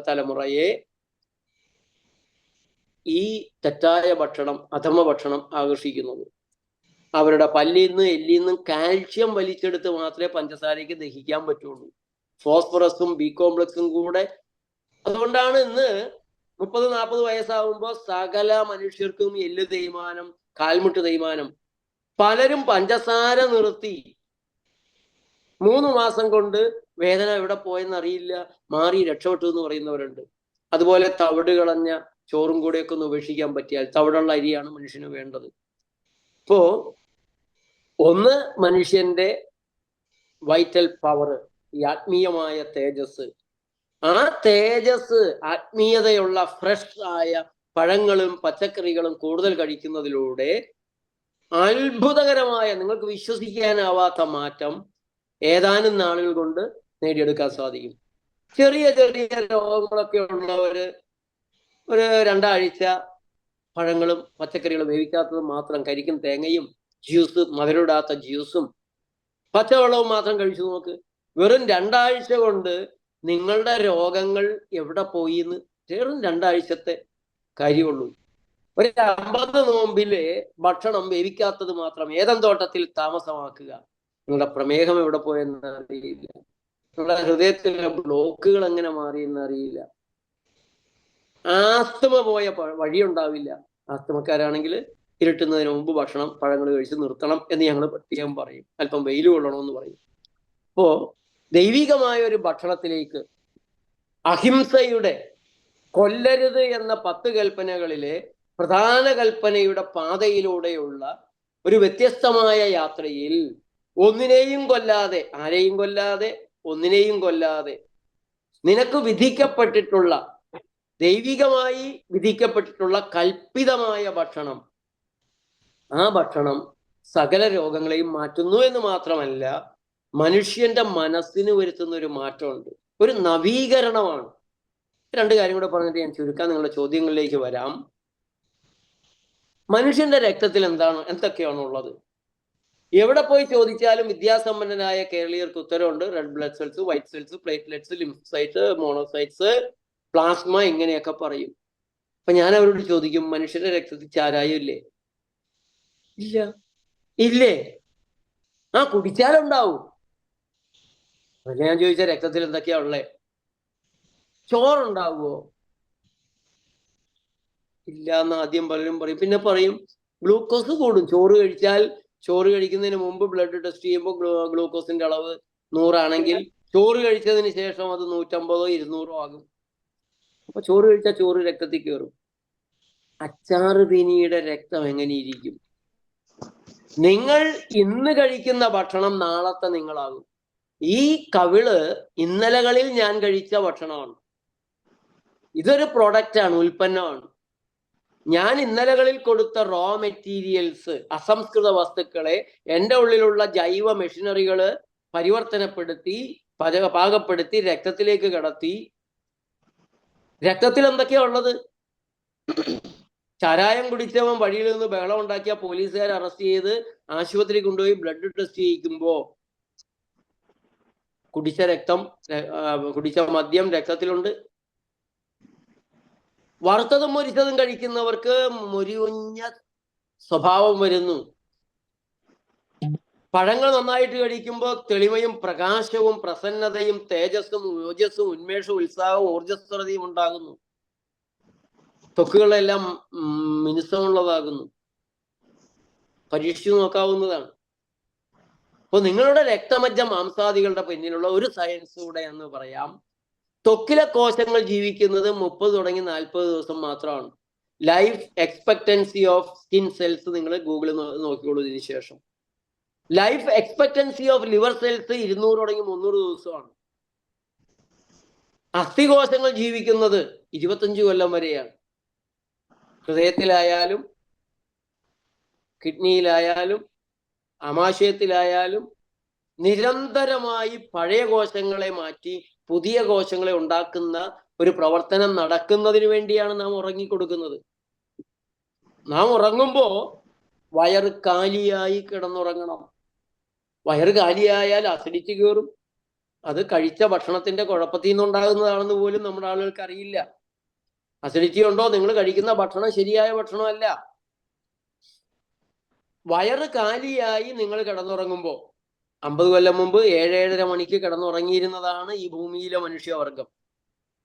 തലമുറയെ ഈ തെറ്റായ ഭക്ഷണം, അധമ ഭക്ഷണം ആകർഷിക്കുന്നത്. അവരുടെ പല്ലിൽ എല്ലിന്നും കാൽഷ്യം വലിച്ചെടുത്ത് മാത്രമേ പഞ്ചസാരയ്ക്ക് ദഹിക്കാൻ പറ്റുള്ളൂ. ഫോസ്ഫറസും ബി കോംപ്ലക്സും കൂടെ. അതുകൊണ്ടാണ് ഇന്ന് 30-40 വയസ്സാകുമ്പോൾ സകല മനുഷ്യർക്കും എല്ല് തേയ്മാനം, കാൽമുട്ട് തേയ്മാനം. പലരും പഞ്ചസാര നിർത്തി 3 മാസം കൊണ്ട് വേദന എവിടെ പോയെന്ന് അറിയില്ല, മാറി രക്ഷപ്പെട്ടു എന്ന് പറയുന്നവരുണ്ട്. അതുപോലെ തവിട് കളഞ്ഞ ചോറും കൂടെയൊക്കെ ഒന്ന് ഉപേക്ഷിക്കാൻ പറ്റിയാൽ, തവിടുള്ള അരിയാണ് മനുഷ്യന് വേണ്ടത്. ഇപ്പോ ഒന്ന്, മനുഷ്യന്റെ വൈറ്റൽ പവർ, ഈ ആത്മീയമായ തേജസ്. ആ തേജസ്, ആത്മീയതയുള്ള ഫ്രഷ് ആയ പഴങ്ങളും പച്ചക്കറികളും കൂടുതൽ കഴിക്കുന്നതിലൂടെ അത്ഭുതകരമായ, നിങ്ങൾക്ക് വിശ്വസിക്കാനാവാത്ത മാറ്റം ഏതാനും നാളുകൾ കൊണ്ട് നേടിയെടുക്കാൻ സാധിക്കും. ചെറിയ ചെറിയ രോഗങ്ങളൊക്കെ ഉള്ളവര് ഒരു 2 ആഴ്ച പഴങ്ങളും പച്ചക്കറികളും വേവിക്കാത്തതും മാത്രം, കരിക്കും തേങ്ങയും ജ്യൂസ്, മധുരമിടാത്ത ജ്യൂസും പച്ചവെള്ളവും മാത്രം കഴിച്ചു നോക്ക്. വെറും 2 ആഴ്ച കൊണ്ട് നിങ്ങളുടെ രോഗങ്ങൾ എവിടെ പോയി എന്ന് വെറും 2 ആഴ്ചത്തെ കാര്യമുള്ളൂ. ഒരു 50 നോമ്പിലെ ഭക്ഷണം വേവിക്കാത്തത് മാത്രം ഏദന്തോട്ടത്തിൽ താമസമാക്കുക. നിങ്ങളുടെ പ്രമേഹം എവിടെ പോയെന്ന് അറിയില്ല, നിങ്ങളുടെ ഹൃദയത്തിലെ ബ്ലോക്കുകൾ എങ്ങനെ മാറിയെന്ന് അറിയില്ല, ആസ്തമ പോയ വഴിയുണ്ടാവില്ല. ആസ്തമക്കാരാണെങ്കിൽ ഇരുട്ടുന്നതിന് മുമ്പ് ഭക്ഷണം, പഴങ്ങൾ കഴിച്ച് നിർത്തണം എന്ന് ഞങ്ങൾ പ്രത്യേകം പറയും. അല്പം വെയിൽ കൊള്ളണമെന്ന് പറയും. അപ്പോ ദൈവികമായ ഒരു ഭക്ഷണത്തിലേക്ക്, അഹിംസയുടെ, കൊല്ലരുത് എന്ന 10 കൽപ്പനകളിലെ പ്രധാന കൽപ്പനയുടെ പാതയിലൂടെയുള്ള ഒരു വ്യത്യസ്തമായ യാത്രയിൽ, ഒന്നിനെയും കൊല്ലാതെ, ആരെയും കൊല്ലാതെ, ഒന്നിനെയും കൊല്ലാതെ, നിനക്ക് വിധിക്കപ്പെട്ടിട്ടുള്ള, ദൈവികമായി വിധിക്കപ്പെട്ടിട്ടുള്ള കൽപ്പിതമായ ഭക്ഷണം, ആ ഭക്ഷണം സകല രോഗങ്ങളെയും മാറ്റുന്നു എന്ന് മാത്രമല്ല, മനുഷ്യന്റെ മനസ്സിന് വരുത്തുന്ന ഒരു മാറ്റമുണ്ട്, ഒരു നവീകരണമാണ്. 2 കാര്യം കൂടെ പറഞ്ഞിട്ട് ഞാൻ ചുരുക്കാൻ നിങ്ങളുടെ ചോദ്യങ്ങളിലേക്ക് വരാം. മനുഷ്യന്റെ രക്തത്തിൽ എന്തൊക്കെയാണ് ഉള്ളത്? എവിടെ പോയി ചോദിച്ചാലും വിദ്യാസമ്പന്നനായ കേരളീയർക്ക് ഉത്തരവുണ്ട്. Red blood cells, white cells, platelets, lymphocytes, monocytes, plasma, ഇങ്ങനെയൊക്കെ പറയും. അപ്പൊ ഞാൻ അവരോട് ചോദിക്കും, മനുഷ്യന്റെ രക്തത്തിൽ ചാരായം ഇല്ലേ? ഇല്ല. ഇല്ലേ? ആ, കുടിച്ചാലുണ്ടാവും. അല്ല, ഞാൻ ചോദിച്ച രക്തത്തിൽ എന്തൊക്കെയാ ഉള്ളേ? ചോറുണ്ടാവുമോ? ഇല്ല എന്ന് ആദ്യം പലരും പറയും. പിന്നെ പറയും ഗ്ലൂക്കോസ് കൂടും. ചോറ് കഴിക്കുന്നതിന് മുമ്പ് ബ്ലഡ് ടെസ്റ്റ് ചെയ്യുമ്പോൾ ഗ്ലൂക്കോസിന്റെ അളവ് 100 ആണെങ്കിൽ ചോറ് കഴിച്ചതിന് ശേഷം അത് 150 200 ആകും. അപ്പൊ ചോറ് കഴിച്ചാൽ ചോറ് രക്തത്തിൽ കയറും. അച്ചാറ് തീനിയുടെ രക്തം എങ്ങനെയിരിക്കും? നിങ്ങൾ ഇന്ന് കഴിക്കുന്ന ഭക്ഷണം നാളത്തെ നിങ്ങളാകും. ഈ കവിള് ഇന്നലകളിൽ ഞാൻ കഴിച്ച ഭക്ഷണമാണ്. ഇതൊരു പ്രൊഡക്റ്റാണ്, ഉൽപ്പന്നമാണ്. ഞാൻ ഇന്നലകളിൽ കൊടുത്ത റോ മെറ്റീരിയൽസ്, അസംസ്കൃത വസ്തുക്കളെ എൻ്റെ ഉള്ളിലുള്ള ജൈവ മെഷീനറികള് പരിവർത്തനപ്പെടുത്തി പാകപ്പെടുത്തി രക്തത്തിലേക്ക് കടത്തി. രക്തത്തിൽ എന്തൊക്കെയാ ഉള്ളത്? ചാരായം കുടിച്ചവൻ വഴിയിൽ നിന്ന് ബഹളം ഉണ്ടാക്കിയ പോലീസുകാർ അറസ്റ്റ് ചെയ്ത് ആശുപത്രി കൊണ്ടുപോയി ബ്ലഡ് ടെസ്റ്റ് ചെയ്യിക്കുമ്പോ കുടിച്ച മദ്യം രക്തത്തിലുണ്ട്. വറുത്തതും മൊരിച്ചതും കഴിക്കുന്നവർക്ക് മൊരിയുഞ്ഞ സ്വഭാവം വരുന്നു. പഴങ്ങൾ നന്നായിട്ട് കഴിക്കുമ്പോൾ തെളിമയും പ്രകാശവും പ്രസന്നതയും തേജസ്സും ഓജസ്സും ഉന്മേഷവും ഉത്സാഹവും ഊർജ്ജസ്വലതയും ഉണ്ടാകുന്നു. ത്വക്കുകളെല്ലാം മിനുസമുള്ളതാകുന്നു. പരീക്ഷിച്ചു നോക്കാവുന്നതാണ്. അപ്പൊ നിങ്ങളുടെ രക്തമജ്ജ മാംസാദികളുടെ പിന്നിലുള്ള ഒരു സയൻസ് കൂടെ എന്ന് പറയാം. ത്വക്കിലെ കോശങ്ങൾ ജീവിക്കുന്നത് 30 തുടങ്ങി 40 ദിവസം മാത്രമാണ്. Life expectancy of skin cells നിങ്ങൾ ഗൂഗിളിൽ നോക്കിക്കോളൂ. ഇതിന് ശേഷം life expectancy of liver cells 200 തുടങ്ങി 300 ദിവസമാണ്. അസ്ഥികോശങ്ങൾ ജീവിക്കുന്നത് 25 കൊല്ലം വരെയാണ്. ഹൃദയത്തിലായാലും കിഡ്നിയിലായാലും ആമാശയത്തിലായാലും നിരന്തരമായി പഴയ കോശങ്ങളെ മാറ്റി പുതിയ കോശങ്ങളെ ഉണ്ടാക്കുന്ന ഒരു പ്രവർത്തനം നടക്കുന്നതിന് വേണ്ടിയാണ് നാം ഉറങ്ങിക്കൊടുക്കുന്നത്. നാം ഉറങ്ങുമ്പോൾ വയറ് കാലിയായി കിടന്നുറങ്ങണം. വയറ് കാലിയായാൽ അസിഡിറ്റി കയറും. അത് കഴിച്ച ഭക്ഷണത്തിന്റെ കുഴപ്പത്തിൽ നിന്നുണ്ടാകുന്നതാണെന്ന് പോലും നമ്മുടെ ആളുകൾക്ക് അറിയില്ല. അസിഡിറ്റി ഉണ്ടോ? നിങ്ങൾ കഴിക്കുന്ന ഭക്ഷണം ശരിയായ ഭക്ഷണമല്ല. വയറ് കാലിയായി നിങ്ങൾ കിടന്നുറങ്ങുമ്പോൾ 50 കൊല്ലം മുമ്പ് 7-7:30 മണിക്ക് കിടന്നുറങ്ങിയിരുന്നതാണ് ഈ ഭൂമിയിലെ മനുഷ്യവർഗം.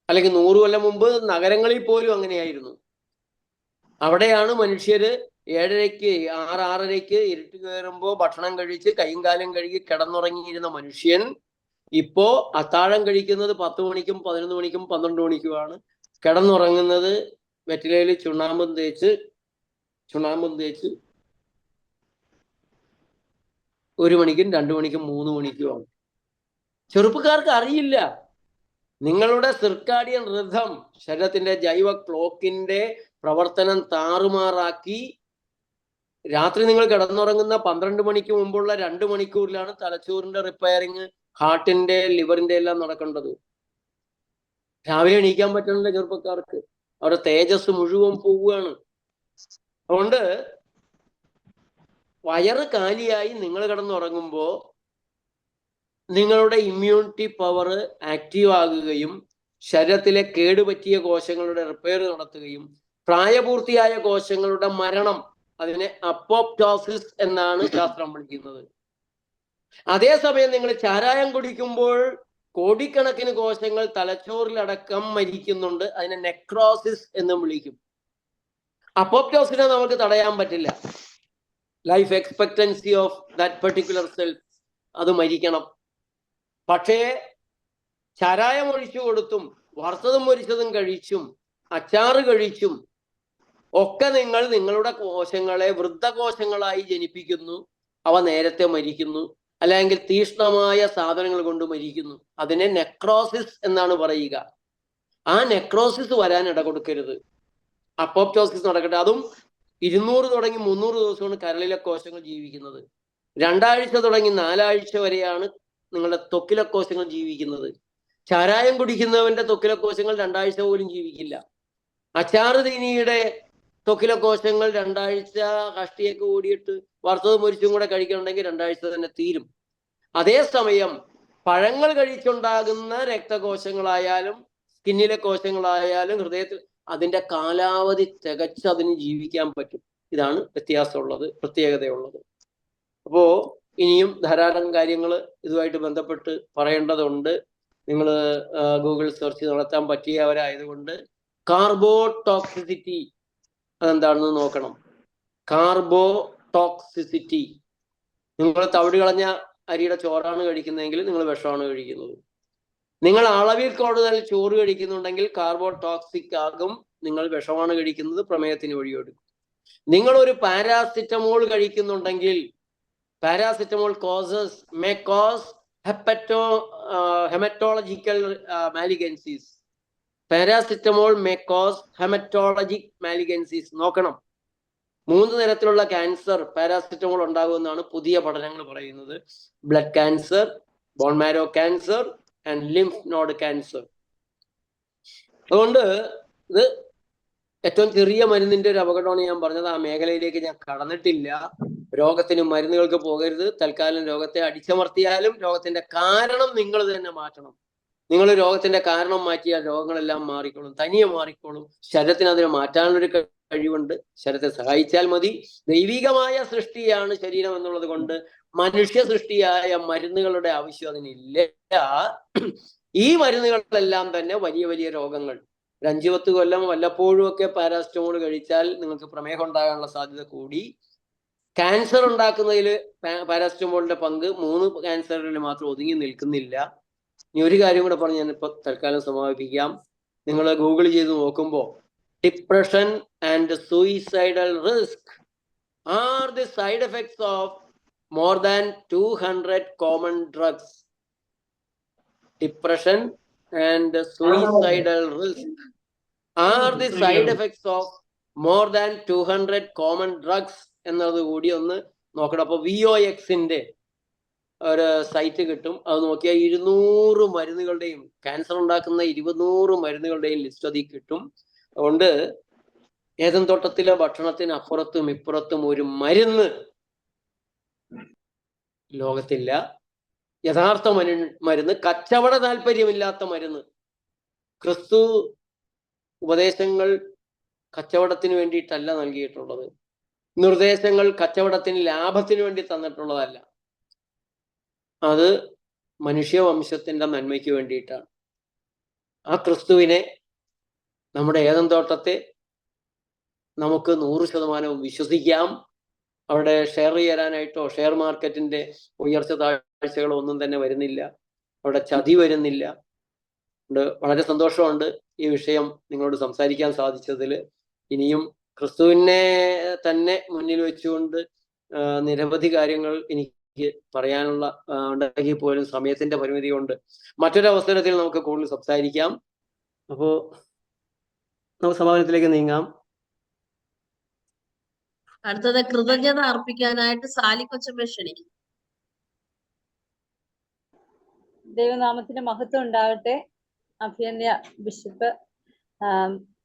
അല്ലെങ്കിൽ 100 കൊല്ലം മുമ്പ് നഗരങ്ങളിൽ പോലും അങ്ങനെയായിരുന്നു. അവിടെയാണ് മനുഷ്യര് 7:30-ക്ക് 6-6:30-ക്ക് ഇരുട്ട് കയറുമ്പോൾ ഭക്ഷണം കഴിച്ച് കൈയും കാലും കഴുകി കിടന്നുറങ്ങിയിരുന്ന മനുഷ്യൻ ഇപ്പോ അത്താഴം കഴിക്കുന്നത് 10 മണിക്കും 11 മണിക്കും 12 മണിക്കുമാണ്. കിടന്നുറങ്ങുന്നത് വെറ്റിലയിൽ ചുണ്ണാമ്പും തേച്ച് 1 മണിക്കും 2 മണിക്കും 3 മണിക്കുമാണ്. ചെറുപ്പക്കാർക്ക് അറിയില്ല. നിങ്ങളുടെ സിർക്കാഡിയൻ റിഥം, ശരീരത്തിന്റെ ജൈവ ക്ലോക്കിന്റെ പ്രവർത്തനം താറുമാറാക്കി രാത്രി നിങ്ങൾ കിടന്നുറങ്ങുന്ന 12 മണിക്ക് മുമ്പുള്ള 2 മണിക്കൂറിലാണ് തലച്ചോറിന്റെ റിപ്പയറിങ്, ഹാർട്ടിന്റെ ലിവറിന്റെ എല്ലാം നടക്കേണ്ടത്. രാവിലെ എണീക്കാൻ പറ്റണില്ല ചെറുപ്പക്കാർക്ക്. അവരുടെ തേജസ് മുഴുവൻ പോവുകയാണ്. അതുകൊണ്ട് വയറ് കാലിയായി നിങ്ങൾ കിടന്നുറങ്ങുമ്പോൾ നിങ്ങളുടെ ഇമ്മ്യൂണിറ്റി പവർ ആക്റ്റീവ് ആകുകയും ശരീരത്തിലെ കേടുപറ്റിയ കോശങ്ങളുടെ റിപ്പയർ നടത്തുകയും പ്രായപൂർത്തിയായ കോശങ്ങളുടെ മരണം, അതിനെ അപ്പോപ്റ്റോസിസ് എന്നാണ് ശാസ്ത്രം വിളിക്കുന്നത്. അതേസമയം നിങ്ങൾ ചാരായം കുടിക്കുമ്പോൾ കോടിക്കണക്കിന് കോശങ്ങൾ തലച്ചോറിലടക്കം മരിക്കുന്നുണ്ട്. അതിനെ നെക്രോസിസ് എന്നും വിളിക്കും. അപ്പോപ്റ്റോസിനെ നമുക്ക് തടയാൻ പറ്റില്ല. Life expectancy of that particular cells അത് മരിക്കണം. പക്ഷേ ചാരായം ഒഴിച്ചു കൊടുത്തും വറുത്തതും മൊരിച്ചതും കഴിച്ചും അച്ചാറ് കഴിച്ചും ഒക്കെ നിങ്ങൾ നിങ്ങളുടെ കോശങ്ങളെ വൃദ്ധകോശങ്ങളായി ജനിപ്പിക്കുന്നു. അവ നേരത്തെ മരിക്കുന്നു, അല്ലെങ്കിൽ തീഷ്ണമായ സാധനങ്ങൾ കൊണ്ട് മരിക്കുന്നു. അതിനെ നെക്രോസിസ് എന്നാണ് പറയുക. ആ നെക്രോസിസ് വരാൻ ഇട കൊടുക്കരുത്. അപ്പോപ്റ്റോസിസ് നടക്കട്ടെ. അതും 200 തുടങ്ങി 300 ദിവസമാണ് കരളിലെ കോശങ്ങൾ ജീവിക്കുന്നത്. 2 ആഴ്ച തുടങ്ങി 4 ആഴ്ച വരെയാണ് നിങ്ങളുടെ ത്വക്കിലെ കോശങ്ങൾ ജീവിക്കുന്നത്. ചാരായം കുടിക്കുന്നവന്റെ ത്വക്കിലെ കോശങ്ങൾ 2 ആഴ്ച പോലും ജീവിക്കില്ല. അച്ചാറ് തീനിയുടെ ത്വക്കിലെ കോശങ്ങൾ 2 ആഴ്ച കഷ്ടിയൊക്കെ ഓടിയിട്ട് വറുത്തതും മൊരിച്ചും കൂടെ കഴിക്കണമെങ്കിൽ 2 ആഴ്ച തന്നെ തീരും. അതേസമയം പഴങ്ങൾ കഴിച്ചുണ്ടാകുന്ന രക്തകോശങ്ങളായാലും സ്കിന്നിലെ കോശങ്ങളായാലും ഹൃദയത്തിൽ അതിന്റെ കാലാവധി തികച്ച് അതിന് ജീവിക്കാൻ പറ്റും. ഇതാണ് വ്യത്യാസമുള്ളത്, പ്രത്യേകതയുള്ളത്. അപ്പോ ഇനിയും ധാരാളം കാര്യങ്ങൾ ഇതുമായിട്ട് ബന്ധപ്പെട്ട് പറയേണ്ടതുണ്ട്. നിങ്ങൾ ഗൂഗിൾ സെർച്ച് നടത്താൻ പറ്റിയവരായതുകൊണ്ട് കാർബോടോക്സിസിറ്റി അതെന്താണെന്ന് നോക്കണം. കാർബോടോക്സിസിറ്റി, നിങ്ങൾ തവിട് കളഞ്ഞ അരിയുടെ ചോറാണ് കഴിക്കുന്നതെങ്കിൽ നിങ്ങൾ വിഷമാണ് കഴിക്കുന്നത്. നിങ്ങൾ അളവിൽ കൂടുതൽ ചോറ് കഴിക്കുന്നുണ്ടെങ്കിൽ കാർബോടോക്സിക് ആകും, നിങ്ങൾ വിഷമാണ് കഴിക്കുന്നത്, പ്രമേഹത്തിന് വഴിയൊടുക്കും. നിങ്ങൾ ഒരു പാരാസിറ്റമോൾ കഴിക്കുന്നുണ്ടെങ്കിൽ paracetamol may cause haematological malignancies. Paracetamol may cause haematologic malignancies. നോക്കണം, 3 തരത്തിലുള്ള ക്യാൻസർ പാരാസിറ്റമോൾ ഉണ്ടാകുമെന്നാണ് പുതിയ പഠനങ്ങൾ പറയുന്നത്. Blood cancer, bone marrow cancer and lymph node cancer. അതുകൊണ്ട് ഇത് ഏറ്റവും ചെറിയ മരുന്നിന്റെ ഒരു അപകടമാണ് ഞാൻ പറഞ്ഞത്. ആ മേഖലയിലേക്ക് ഞാൻ കടന്നിട്ടില്ല. രോഗത്തിന് മരുന്നുകൾക്ക് പോകരുത്. തൽക്കാലം രോഗത്തെ അടിച്ചമർത്തിയാലും രോഗത്തിന്റെ കാരണം നിങ്ങൾ തന്നെ മാറ്റണം. നിങ്ങൾ രോഗത്തിന്റെ കാരണം മാറ്റിയാൽ രോഗങ്ങളെല്ലാം മാറിക്കോളും, തനിയെ മാറിക്കോളും. ശരീരത്തിന് അതിനെ മാറ്റാനുള്ളൊരു കഴിവുണ്ട്. ശരീരത്തെ സഹായിച്ചാൽ മതി. ദൈവികമായ സൃഷ്ടിയാണ് ശരീരം എന്നുള്ളത് കൊണ്ട് മനുഷ്യ സൃഷ്ടിയായ മരുന്നുകളുടെ ആവശ്യം അതിനില്ല. ഈ മരുന്നുകളെല്ലാം തന്നെ വലിയ വലിയ രോഗങ്ങൾ, 5-10 കൊല്ലം വല്ലപ്പോഴും ഒക്കെ പാരാസിറ്റമോൾ കഴിച്ചാൽ നിങ്ങൾക്ക് പ്രമേഹം ഉണ്ടാകാനുള്ള സാധ്യത കൂടി. ക്യാൻസർ ഉണ്ടാക്കുന്നതിൽ പാരാസിറ്റമോളിന്റെ പങ്ക് 3 ക്യാൻസറിൽ മാത്രം ഒതുങ്ങി നിൽക്കുന്നില്ല. ഇനി ഒരു കാര്യം കൂടെ പറഞ്ഞ് ഞാനിപ്പോൾ തൽക്കാലം സമാപിപ്പിക്കാം. നിങ്ങൾ ഗൂഗിൾ ചെയ്ത് നോക്കുമ്പോൾ depression and suicidal risk are the side effects of more than 200 common drugs. Depression and suicidal risk are the side effects of more than 200 common drugs എന്നത് കൂടി ഒന്ന് നോക്കണം. അപ്പോൾ VOX-ന്റെ ഒരു സൈറ്റ് കിട്ടും. അത് നോക്കിയാൽ 200 മരുന്നുകളുടെയും ക്യാൻസർ ഉണ്ടാക്കുന്ന 200 മരുന്നുകളുടെയും ലിസ്റ്റ് അതിൽ കിട്ടും. അതുകൊണ്ട് ഏതൻ തോട്ടത്തിലെ ഭക്ഷണത്തിന് അപ്പുറത്തും ഇപ്പുറത്തും ഒരു മരുന്ന് ലോകത്തില്ല. യഥാർത്ഥ മരുന്ന്, കച്ചവട താല്പര്യമില്ലാത്ത മരുന്ന്. ക്രിസ്തു ഉപദേശങ്ങൾ കച്ചവടത്തിന് വേണ്ടിയിട്ടല്ല നൽകിയിട്ടുള്ളത്. നിർദ്ദേശങ്ങൾ കച്ചവടത്തിന് ലാഭത്തിന് വേണ്ടി തന്നിട്ടുള്ളതല്ല. അത് മനുഷ്യവംശത്തിന്റെ നന്മയ്ക്ക് വേണ്ടിയിട്ടാണ്. ആ ക്രിസ്തുവിനെ, നമ്മുടെ ഏദൻ തോട്ടത്തെ നമുക്ക് 100% വിശ്വസിക്കാം. അവിടെ ഷെയർ ചെയ്യാനായിട്ടോ ഷെയർ മാർക്കറ്റിന്റെ ഉയർച്ച താഴ്ചകളോ ഒന്നും തന്നെ വരുന്നില്ല. അവിടെ ചതി വരുന്നില്ല. വളരെ സന്തോഷമുണ്ട് ഈ വിഷയം നിങ്ങളോട് സംസാരിക്കാൻ സാധിച്ചതിൽ. ഇനിയും ക്രിസ്തുവിനെ തന്നെ മുന്നിൽ വെച്ചുകൊണ്ട് നിരവധി കാര്യങ്ങൾ എനിക്ക് പറയാനുള്ള ഉണ്ടെങ്കിൽ പോലും സമയത്തിന്റെ പരിമിതി കൊണ്ട് മറ്റൊരവസരത്തിൽ നമുക്ക് കൂടുതൽ സംസാരിക്കാം. അപ്പോൾ നമുക്ക് സമാപനത്തിലേക്ക് നീങ്ങാം. അടുത്തത് കൃതജ്ഞത അർപ്പിക്കാനായിട്ട് സാലി കൊച്ചമ്മ ക്ഷണിക്കും. ദൈവനാമത്തിന് മഹത്വം ഉണ്ടാകട്ടെ. അഭിയന്യ ബിഷപ്പ്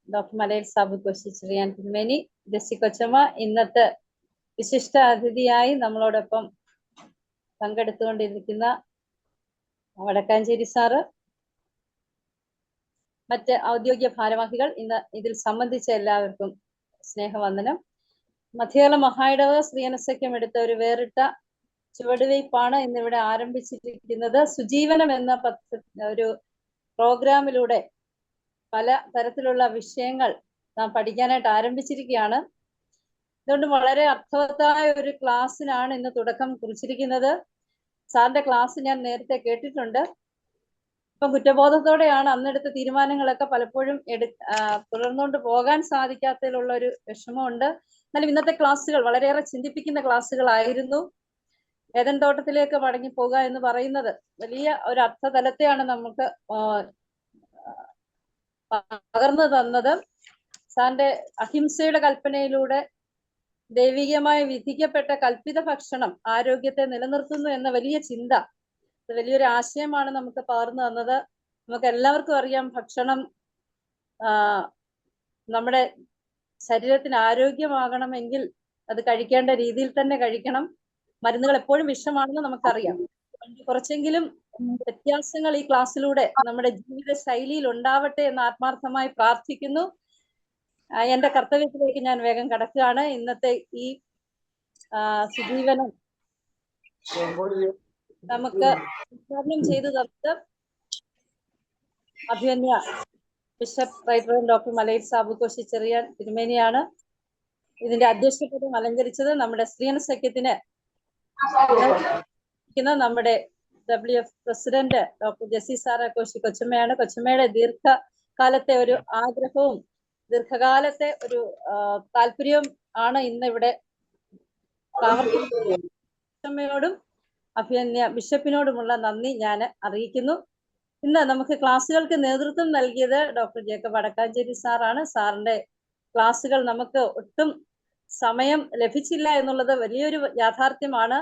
ഡോക്ടർ മലയിൽ സാബു കോശി ചെറിയാൻ തിരുമേനി, ജെസ്സി കൊച്ചമ്മ, ഇന്നത്തെ വിശിഷ്ട അതിഥിയായി നമ്മളോടൊപ്പം പങ്കെടുത്തുകൊണ്ടിരിക്കുന്ന വടക്കാഞ്ചേരി സാറ്, മറ്റ് ഔദ്യോഗിക ഭാരവാഹികൾ, ഇന്ന് ഇതിൽ സംബന്ധിച്ച എല്ലാവർക്കും സ്നേഹവന്ദനം. മധ്യകേരള മഹായിടവ ശ്രീയനസഖ്യം എടുത്ത ഒരു വേറിട്ട ചുവടുവയ്പ്പാണ് ഇന്നിവിടെ ആരംഭിച്ചിരിക്കുന്നത്. സുജീവനം എന്ന ഒരു പ്രോഗ്രാമിലൂടെ പല തരത്തിലുള്ള വിഷയങ്ങൾ നാം പഠിക്കാനായിട്ട് ആരംഭിച്ചിരിക്കുകയാണ്. അതുകൊണ്ട് വളരെ അർത്ഥവത്തായ ഒരു ക്ലാസ്സിനാണ് ഇന്ന് തുടക്കം കുറിച്ചിരിക്കുന്നത്. സാറിന്റെ ക്ലാസ് ഞാൻ നേരത്തെ കേട്ടിട്ടുണ്ട്. ഇപ്പം കുറ്റബോധത്തോടെയാണ് അന്നെടുത്ത തീരുമാനങ്ങളൊക്കെ പലപ്പോഴും തുടർന്നുകൊണ്ട് പോകാൻ സാധിക്കാത്തതിലുള്ള ഒരു വിഷമമുണ്ട്. എന്നാലും ഇന്നത്തെ ക്ലാസ്സുകൾ വളരെയേറെ ചിന്തിപ്പിക്കുന്ന ക്ലാസ്സുകളായിരുന്നു. ഏദൻ തോട്ടത്തിലേക്ക് മടങ്ങി പോകുക എന്ന് പറയുന്നത് വലിയ ഒരു അർത്ഥതലത്തെയാണ് നമുക്ക് പകർന്നു തന്നത്. സാറിന്റെ അഹിംസയുടെ കൽപ്പനയിലൂടെ ദൈവികമായി വിധിക്കപ്പെട്ട കൽപ്പിത ഭക്ഷണം ആരോഗ്യത്തെ നിലനിർത്തുന്നു എന്ന വലിയ ചിന്ത, വലിയൊരു ആശയമാണ് നമുക്ക് പകർന്നു തന്നത്. നമുക്ക് എല്ലാവർക്കും അറിയാം, ഭക്ഷണം നമ്മുടെ ശരീരത്തിന് ആരോഗ്യമാകണമെങ്കിൽ അത് കഴിക്കേണ്ട രീതിയിൽ തന്നെ കഴിക്കണം. മരുന്നുകൾ എപ്പോഴും വിഷമാണെന്ന് നമുക്കറിയാം. കുറച്ചെങ്കിലും വ്യത്യാസങ്ങൾ ഈ ക്ലാസ്സിലൂടെ നമ്മുടെ ജീവിത ശൈലിയിൽ ഉണ്ടാവട്ടെ എന്ന് ആത്മാർത്ഥമായി പ്രാർത്ഥിക്കുന്നു. എന്റെ കർത്തവ്യത്തിലേക്ക് ഞാൻ വേഗം കടക്കുകയാണ്. ഇന്നത്തെ ഈ സുജീവനം നമുക്ക് ഉദ്ഘാടനം ചെയ്തു തന്നത് അഭിമന്യ ബിഷപ്പ് റൈറ്റർ ഡോക്ടർ മലയിൽ സാബു കോശി ചെറിയാൻ തിരുമേനിയാണ്. ഇതിന്റെ അധ്യക്ഷപദം അലങ്കരിച്ചത് നമ്മുടെ സ്ത്രീയന സഖ്യത്തിന് നമ്മുടെ WF പ്രസിഡന്റ് ഡോക്ടർ ജെസ്സി സാറാക്കോശി കൊച്ചമ്മയാണ്. കൊച്ചമ്മയുടെ ദീർഘകാലത്തെ ഒരു ആഗ്രഹവും ദീർഘകാലത്തെ ഒരു താല്പര്യവും ആണ് ഇന്ന് ഇവിടെ കൊച്ചമ്മയോടും അഭിനന്യ ബിഷപ്പിനോടുമുള്ള നന്ദി ഞാൻ അറിയിക്കുന്നു. ഇന്ന് നമുക്ക് ക്ലാസ്സുകൾക്ക് നേതൃത്വം നൽകിയത് ഡോക്ടർ ജേക്കബ് വടക്കാഞ്ചേരി സാറാണ്. സാറിന്റെ ക്ലാസ്സുകൾ നമുക്ക് ഒട്ടും സമയം ലഭിച്ചില്ല എന്നുള്ളത് വലിയൊരു യാഥാർത്ഥ്യമാണ്.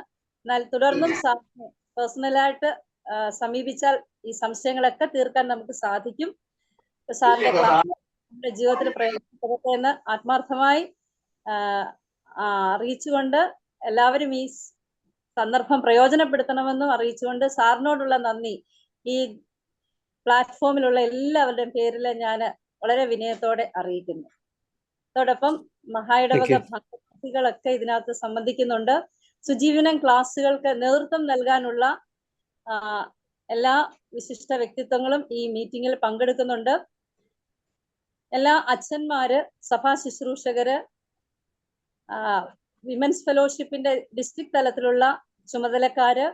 എന്നാൽ തുടർന്നും സാറിനെ പേഴ്സണലായിട്ട് സമീപിച്ചാൽ ഈ സംശയങ്ങളൊക്കെ തീർക്കാൻ നമുക്ക് സാധിക്കും. സാറിന്റെ ക്ലാസ് നമ്മുടെ ജീവിതത്തിൽ പ്രയോജനപ്പെടട്ടെ എന്ന് ആത്മാർത്ഥമായി അറിയിച്ചുകൊണ്ട് എല്ലാവരും ഈ സന്ദർഭം പ്രയോജനപ്പെടുത്തണമെന്നും അറിയിച്ചുകൊണ്ട് സാറിനോടുള്ള നന്ദി ഈ പ്ലാറ്റ്ഫോമിലുള്ള എല്ലാവരുടെയും പേരിൽ ഞാൻ വളരെ വിനയത്തോടെ അറിയിക്കുന്നു. അതോടൊപ്പം മഹായിടവക ഭാരവാഹികളൊക്കെ ഇതിനകത്ത് സംബന്ധിക്കുന്നുണ്ട്. സുജീവനം ക്ലാസ്സുകൾക്ക് നേതൃത്വം നൽകാനുള്ള എല്ലാ വിശിഷ്ട വ്യക്തിത്വങ്ങളും ഈ മീറ്റിംഗിൽ പങ്കെടുക്കുന്നുണ്ട്. എല്ലാ അച്ഛന്മാര്, സഭാ ശുശ്രൂഷകര്, വിമൻസ് ഫെലോഷിപ്പിന്റെ ഡിസ്ട്രിക്ട് തലത്തിലുള്ള ചുമതലക്കാര്,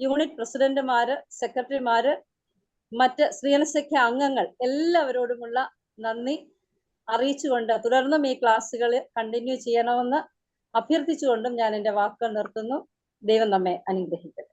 യൂണിറ്റ് പ്രസിഡന്റുമാര്, സെക്രട്ടറിമാര്, മറ്റ് സ്ത്രീജനസഖ്യ അംഗങ്ങൾ എല്ലാവരോടുമുള്ള നന്ദി അറിയിച്ചുകൊണ്ട് തുടർന്നും ഈ ക്ലാസ്സുകൾ കണ്ടിന്യൂ ചെയ്യണമെന്ന് അഭ്യർത്ഥിച്ചുകൊണ്ടും ഞാൻ എൻ്റെ വാക്കുകൾ നിർത്തുന്നു. ദൈവം നമ്മെ അനുഗ്രഹിക്കട്ടെ.